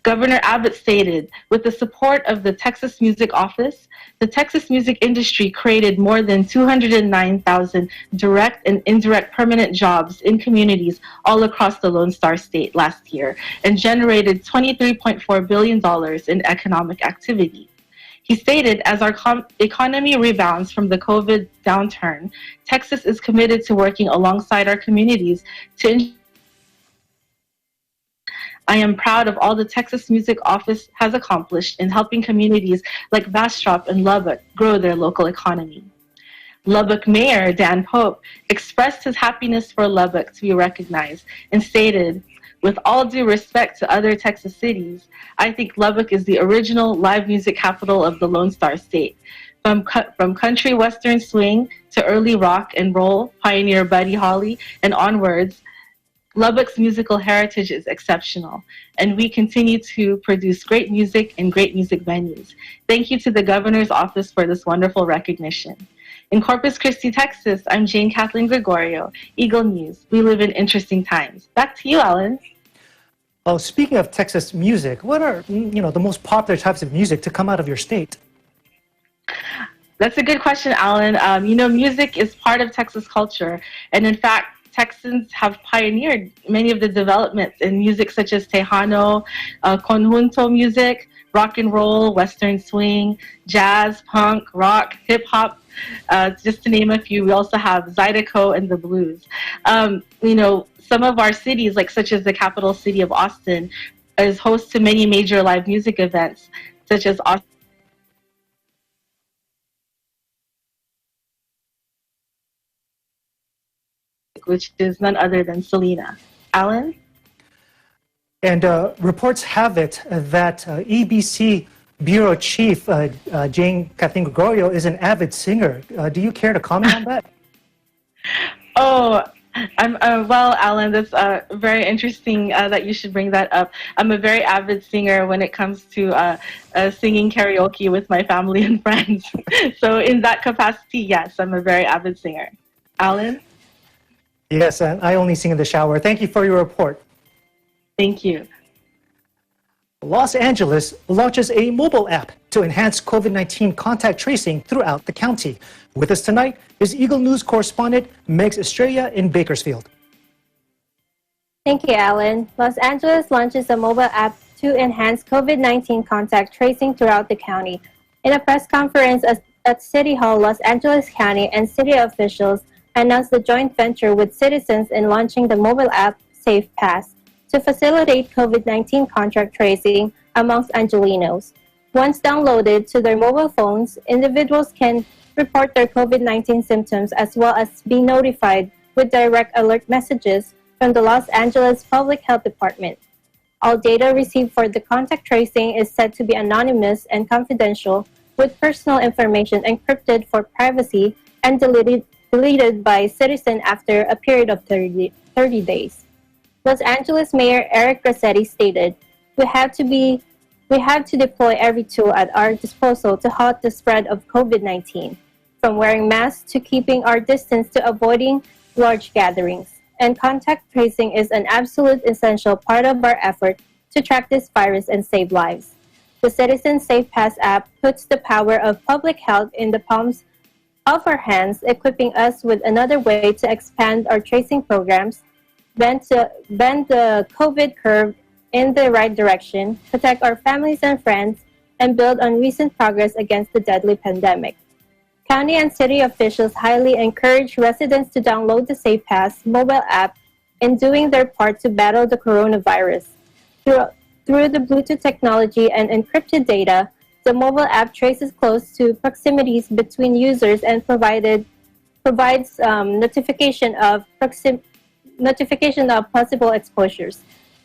Governor Abbott stated, with the support of the Texas Music Office, the Texas music industry created more than 209,000 direct and indirect permanent jobs in communities all across the Lone Star State last year and generated $23.4 billion in economic activity. He stated, as our economy rebounds from the COVID downturn, Texas is committed to working alongside our communities to I am proud of all the Texas Music Office has accomplished in helping communities like Bastrop and Lubbock grow their local economy. Lubbock Mayor Dan Pope expressed his happiness for Lubbock to be recognized and stated, "With all due respect to other Texas cities, I think Lubbock is the original live music capital of the Lone Star State. From country western swing to early rock and roll pioneer Buddy Holly and onwards, Lubbock's musical heritage is exceptional, and we continue to produce great music and great music venues. Thank you to the Governor's Office for this wonderful recognition." In Corpus Christi, Texas, I'm Jane Kathleen Gregorio, Eagle News. We live in interesting times. Back to you, Alan. Oh, speaking of Texas music, what are the most popular types of music to come out of your state? That's a good question, Alan. Music is part of Texas culture, and in fact, Texans have pioneered many of the developments in music such as Tejano, conjunto music, rock and roll, western swing, jazz, punk, rock, hip hop, just to name a few. We also have Zydeco and the blues. Some of our cities, such as the capital city of Austin, is host to many major live music events, such as Austin, which is none other than Selena. Alan? And reports have it that EBC Bureau Chief Jane Kathleen Gregorio is an avid singer. Do you care to comment on that? Oh, well, Alan, that's very interesting that you should bring that up. I'm a very avid singer when it comes to singing karaoke with my family and friends. So in that capacity, yes, I'm a very avid singer. Alan? Yes, and I only sing in the shower. Thank you for your report. Thank you. Los Angeles launches a mobile app to enhance COVID-19 contact tracing throughout the county. With us tonight is Eagle News correspondent Megs Estrella in Bakersfield. Thank you, Alan. Los Angeles launches a mobile app to enhance COVID-19 contact tracing throughout the county. In a press conference at City Hall, Los Angeles County and city officials announced the joint venture with citizens in launching the mobile app SafePass to facilitate COVID-19 contact tracing amongst Angelenos. Once downloaded to their mobile phones, individuals can report their COVID-19 symptoms as well as be notified with direct alert messages from the Los Angeles Public Health Department. All data received for the contact tracing is said to be anonymous and confidential, with personal information encrypted for privacy and deleted by citizens after a period of 30 days. Los Angeles Mayor Eric Garcetti stated, we have to deploy every tool at our disposal to halt the spread of COVID-19, from wearing masks to keeping our distance to avoiding large gatherings. And contact tracing is an absolute essential part of our effort to track this virus and save lives. The Citizen SafePass app puts the power of public health in the palms of our hands, equipping us with another way to expand our tracing programs, bend the COVID curve in the right direction, protect our families and friends, and build on recent progress against the deadly pandemic. County and city officials highly encourage residents to download the SafePass mobile app in doing their part to battle the coronavirus. Through the Bluetooth technology and encrypted data, the mobile app traces close to proximities between users and provides notification of possible exposures.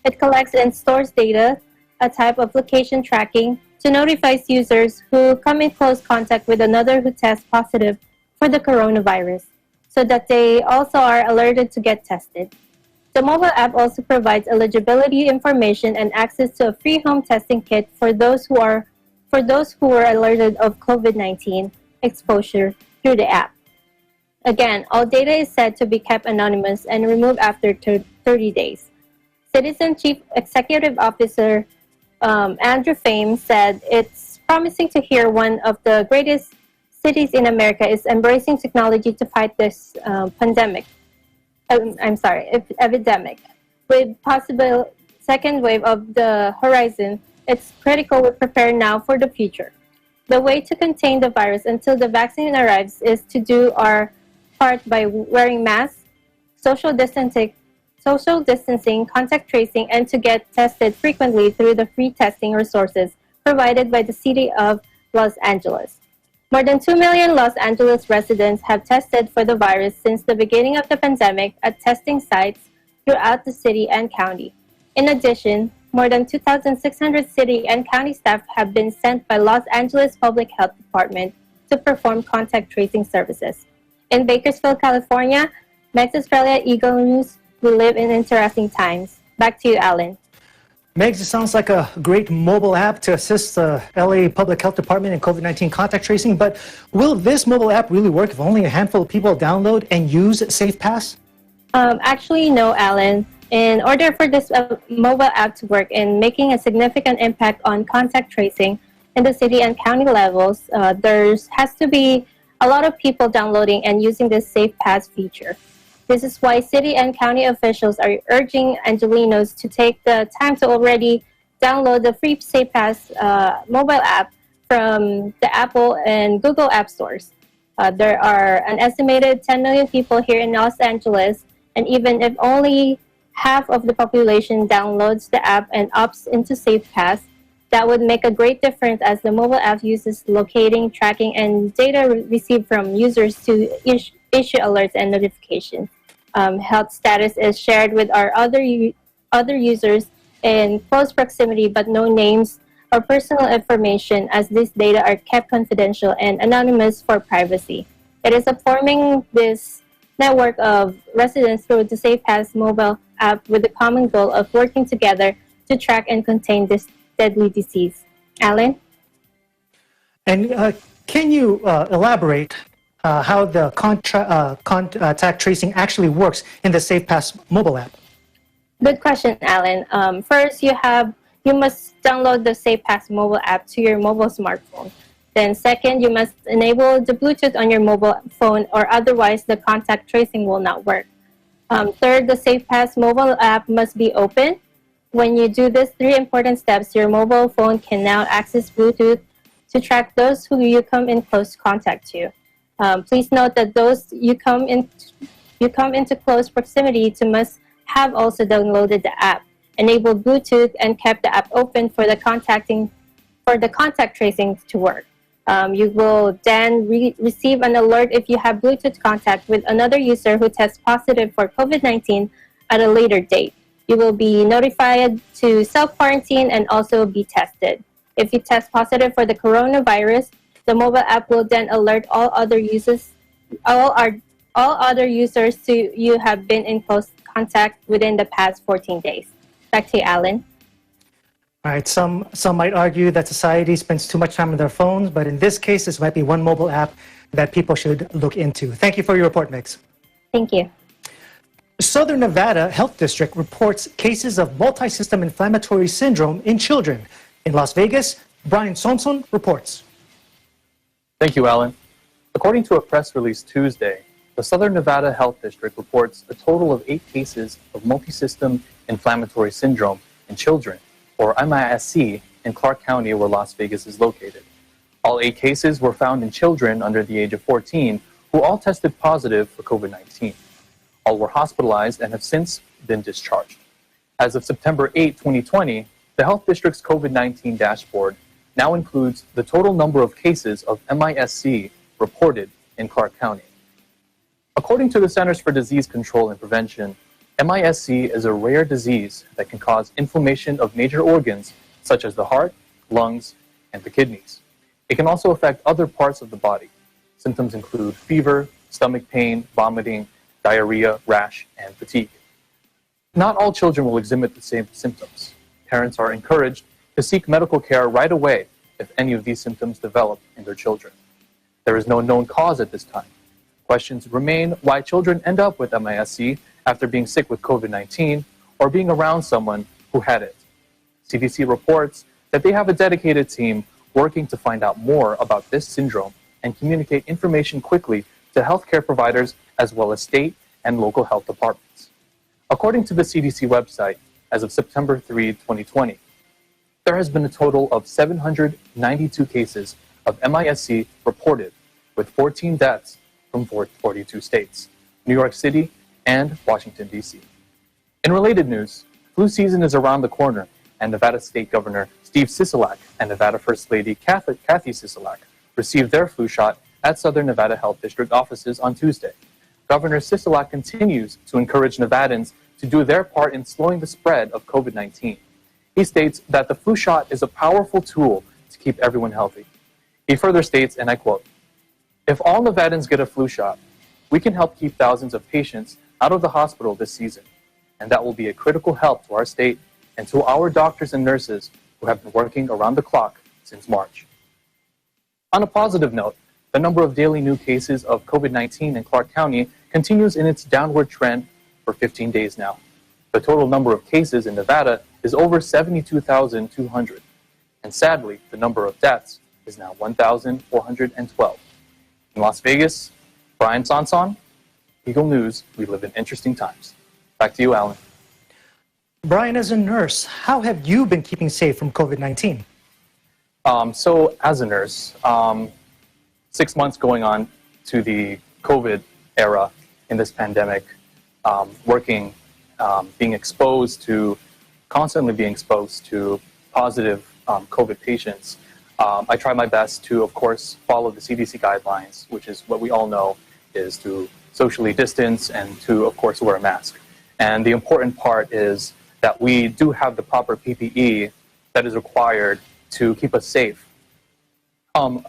It collects and stores data, a type of location tracking, to notify users who come in close contact with another who tests positive for the coronavirus, so that they also are alerted to get tested. The mobile app also provides eligibility information and access to a free home testing kit for those who were alerted of COVID-19 exposure through the app. Again, all data is said to be kept anonymous and removed after 30 days. Citizen Chief Executive Officer Andrew Fame said, it's promising to hear one of the greatest cities in America is embracing technology to fight this epidemic. With possible second wave of the horizon, it's critical we prepare now for the future. The way to contain the virus until the vaccine arrives is to do our part by wearing masks, social distancing social distancing, contact tracing, and to get tested frequently through the free testing resources provided by the City of Los Angeles. More than 2 million Los Angeles residents have tested for the virus since the beginning of the pandemic at testing sites throughout the city and county. In addition, more than 2,600 city and county staff have been sent by Los Angeles Public Health Department to perform contact tracing services. In Bakersfield, California, Megs Australia Eagle News, we live in interesting times. Back to you, Alan. Megs, it sounds like a great mobile app to assist the LA Public Health Department in COVID-19 contact tracing, but will this mobile app really work if only a handful of people download and use SafePass? Actually, no, Alan. In order for this mobile app to work in making a significant impact on contact tracing in the city and county levels, there has to be a lot of people downloading and using this SafePass feature. This is why city and county officials are urging Angelinos to take the time to already download the free SafePass mobile app from the Apple and Google app stores. There are an estimated 10 million people here in Los Angeles, and even if only half of the population downloads the app and opts into SafePass, that would make a great difference as the mobile app uses locating, tracking, and data received from users to issue alerts and notifications. Health status is shared with our other users in close proximity, but no names or personal information, as these data are kept confidential and anonymous for privacy. It is forming this network of residents through the SafePass mobile app with the common goal of working together to track and contain this deadly disease. Alan? And can you elaborate how the contact tracing actually works in the SafePass mobile app? Good question, Alan. First, you must download the SafePass mobile app to your mobile smartphone. Then second, you must enable the Bluetooth on your mobile phone, or otherwise the contact tracing will not work. Third, the SafePass mobile app must be open. When you do these three important steps, your mobile phone can now access Bluetooth to track those who you come in close contact to. Please note that those you come into close proximity to must have also downloaded the app, enabled Bluetooth, and kept the app open for the contact tracing to work. You will then receive an alert if you have Bluetooth contact with another user who tests positive for COVID-19 at a later date. You will be notified to self-quarantine and also be tested. If you test positive for the coronavirus, the mobile app will then alert all other users to you have been in close contact within the past 14 days. Back to you, Alan. All right, some might argue that society spends too much time on their phones, but in this case, this might be one mobile app that people should look into. Thank you for your report, Mix. Thank you. Southern Nevada Health District reports cases of multi-system inflammatory syndrome in children. In Las Vegas, Brian Sonson reports. Thank you, Alan. According to a press release Tuesday, the Southern Nevada Health District reports a total of 8 cases of multi-system inflammatory syndrome in children, or MISC, in Clark County, where Las Vegas is located. All 8 cases were found in children under the age of 14 who all tested positive for COVID-19. All were hospitalized and have since been discharged. As of September 8, 2020, the Health District's COVID-19 dashboard now includes the total number of cases of MISC reported in Clark County. According to the Centers for Disease Control and Prevention, MISC is a rare disease that can cause inflammation of major organs such as the heart, lungs, and the kidneys. It can also affect other parts of the body. Symptoms include fever, stomach pain, vomiting, diarrhea, rash, and fatigue. Not all children will exhibit the same symptoms. Parents are encouraged to seek medical care right away if any of these symptoms develop in their children. There is no known cause at this time. Questions remain why children end up with MISC after being sick with COVID-19 or being around someone who had it. CDC reports that they have a dedicated team working to find out more about this syndrome and communicate information quickly to healthcare providers as well as state and local health departments. According to the CDC website, as of September 3, 2020, there has been a total of 792 cases of MISC reported, with 14 deaths from 42 states, New York City, and Washington, D.C. In related news, flu season is around the corner, and Nevada State Governor Steve Sisolak and Nevada First Lady Kathy Sisolak received their flu shot at Southern Nevada Health District offices on Tuesday. Governor Sisolak continues to encourage Nevadans to do their part in slowing the spread of COVID-19. He states that the flu shot is a powerful tool to keep everyone healthy. He further states, and I quote, "If all Nevadans get a flu shot, we can help keep thousands of patients out of the hospital this season, and that will be a critical help to our state and to our doctors and nurses who have been working around the clock since March." On a positive note, the number of daily new cases of COVID-19 in Clark County continues in its downward trend for 15 days now. The total number of cases in Nevada is over 72,200, and sadly, the number of deaths is now 1,412. In Las Vegas, Brian Sanson, Eagle News, we live in interesting times. Back to you, Alan. Brian, as a nurse, how have you been keeping safe from COVID-19? So as a nurse, 6 months going on to the COVID era in this pandemic, working, constantly being exposed to positive COVID patients, I try my best to, of course, follow the CDC guidelines, which is what we all know is to socially distance and to, of course, wear a mask. And the important part is that we do have the proper PPE that is required to keep us safe from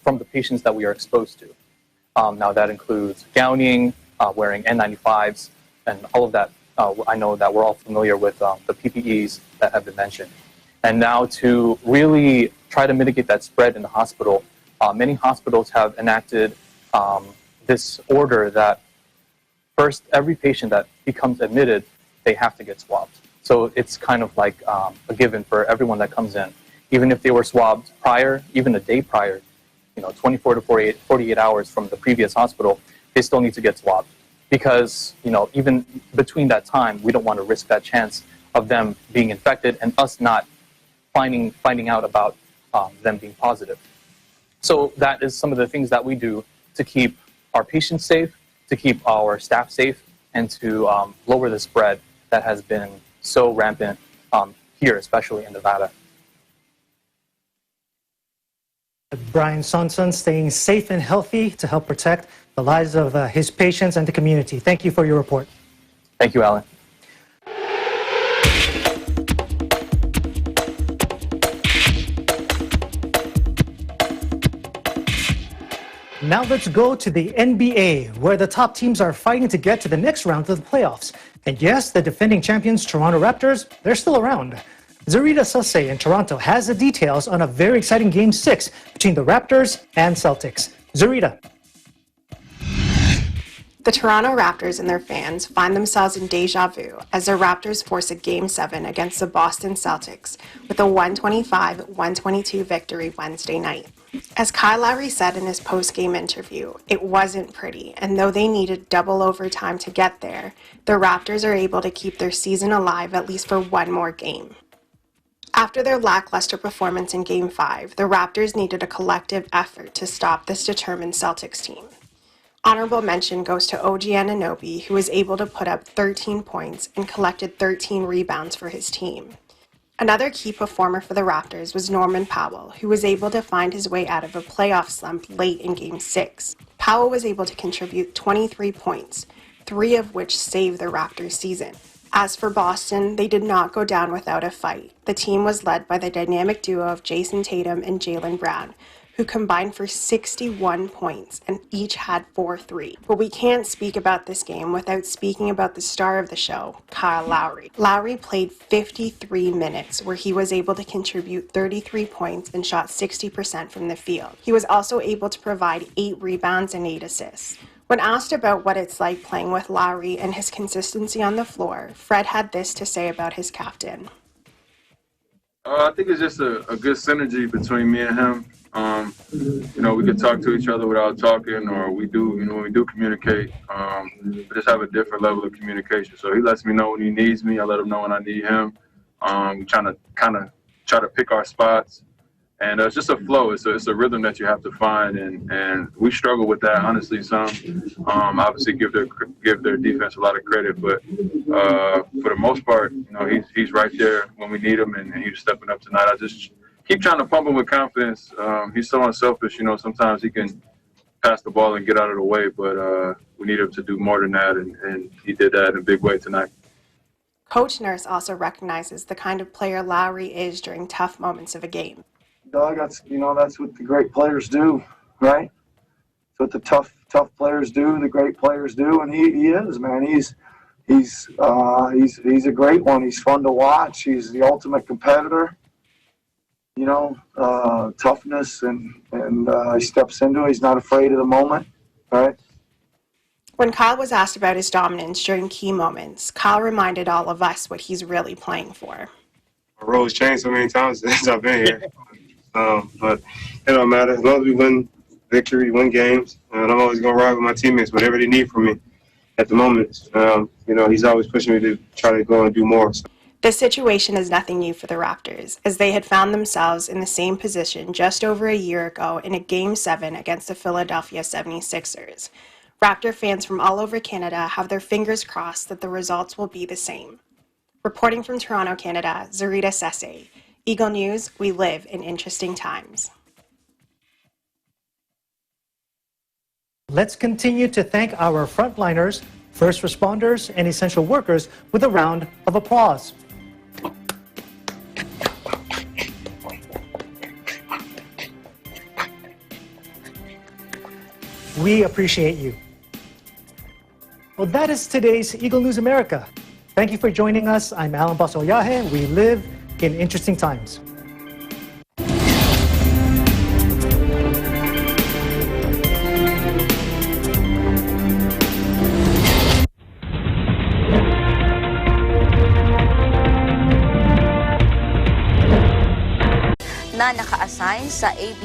the patients that we are exposed to. Now that includes gowning, wearing N95s, and all of that. I know that we're all familiar with the PPEs that have been mentioned. And now to really try to mitigate that spread in the hospital, many hospitals have enacted this order that first, every patient that becomes admitted, they have to get swabbed. So it's kind of like a given for everyone that comes in. Even if they were swabbed prior, even a day prior, 24 to 48 hours from the previous hospital, they still need to get swabbed. Because, even between that time, we don't want to risk that chance of them being infected and us not finding out about them being positive. So that is some of the things that we do to keep our patients safe, to keep our staff safe, and to lower the spread that has been so rampant here, especially in Nevada. Brian Sonson staying safe and healthy to help protect the lives of his patients and the community. Thank you for your report. Thank you, Alan. Now let's go to the NBA, where the top teams are fighting to get to the next round of the playoffs. And yes, the defending champions Toronto Raptors, they're still around. Zarita Sase in Toronto has the details on a very exciting Game 6 between the Raptors and Celtics. Zarita. The Toronto Raptors and their fans find themselves in deja vu as the Raptors force a Game 7 against the Boston Celtics with a 125-122 victory Wednesday night. As Kyle Lowry said in his post-game interview, it wasn't pretty, and though they needed double overtime to get there, the Raptors are able to keep their season alive at least for one more game. After their lackluster performance in Game 5, the Raptors needed a collective effort to stop this determined Celtics team. Honorable mention goes to OG Anunoby, who was able to put up 13 points and collected 13 rebounds for his team. Another key performer for the Raptors was Norman Powell, who was able to find his way out of a playoff slump late in Game 6. Powell was able to contribute 23 points, 3 of which saved the Raptors' season. As for Boston, they did not go down without a fight. The team was led by the dynamic duo of Jason Tatum and Jaylen Brown, who combined for 61 points and each had 4 threes. But we can't speak about this game without speaking about the star of the show, Kyle Lowry. Lowry played 53 minutes where he was able to contribute 33 points and shot 60% from the field. He was also able to provide 8 rebounds and 8 assists. When asked about what it's like playing with Lowry and his consistency on the floor, Fred had this to say about his captain. I think it's just a good synergy between me and him. We could talk to each other without talking, or we do, when we do communicate, we just have a different level of communication. So he lets me know when he needs me. I let him know when I need him. We try to pick our spots And it's just a flow. It's a rhythm that you have to find, and we struggle with that, honestly. Some obviously give their defense a lot of credit, but for the most part, you know, he's right there when we need him, and he's stepping up tonight. I just keep trying to pump him with confidence. He's so unselfish, you know. Sometimes he can pass the ball and get out of the way, but we need him to do more than that, and he did that in a big way tonight. Coach Nurse also recognizes the kind of player Lowry is during tough moments of a game. Doug, that's what the great players do, right? That's what the tough players do, the great players do, and he is, man. He's a great one. He's fun to watch. He's the ultimate competitor. You know, toughness and he steps into it. He's not afraid of the moment, right? When Kyle was asked about his dominance during key moments, Kyle reminded all of us what he's really playing for. My role's changed so many times since I've been here. But it don't matter. As long as we win games, and I'm always going to ride with my teammates, whatever they need from me at the moment. You know, he's always pushing me to try to go and do more. So. This situation is nothing new for the Raptors, as they had found themselves in the same position just over a year ago in a Game 7 against the Philadelphia 76ers. Raptor fans from all over Canada have their fingers crossed that the results will be the same. Reporting from Toronto, Canada, Zarita Sese. Eagle News, we live in interesting times. Let's continue to thank our frontliners, first responders, and essential workers with a round of applause. We appreciate you. Well, that is today's Eagle News America. Thank you for joining us. I'm Alan Basolyahe. We live in interesting times. Na naka-assign sa ABS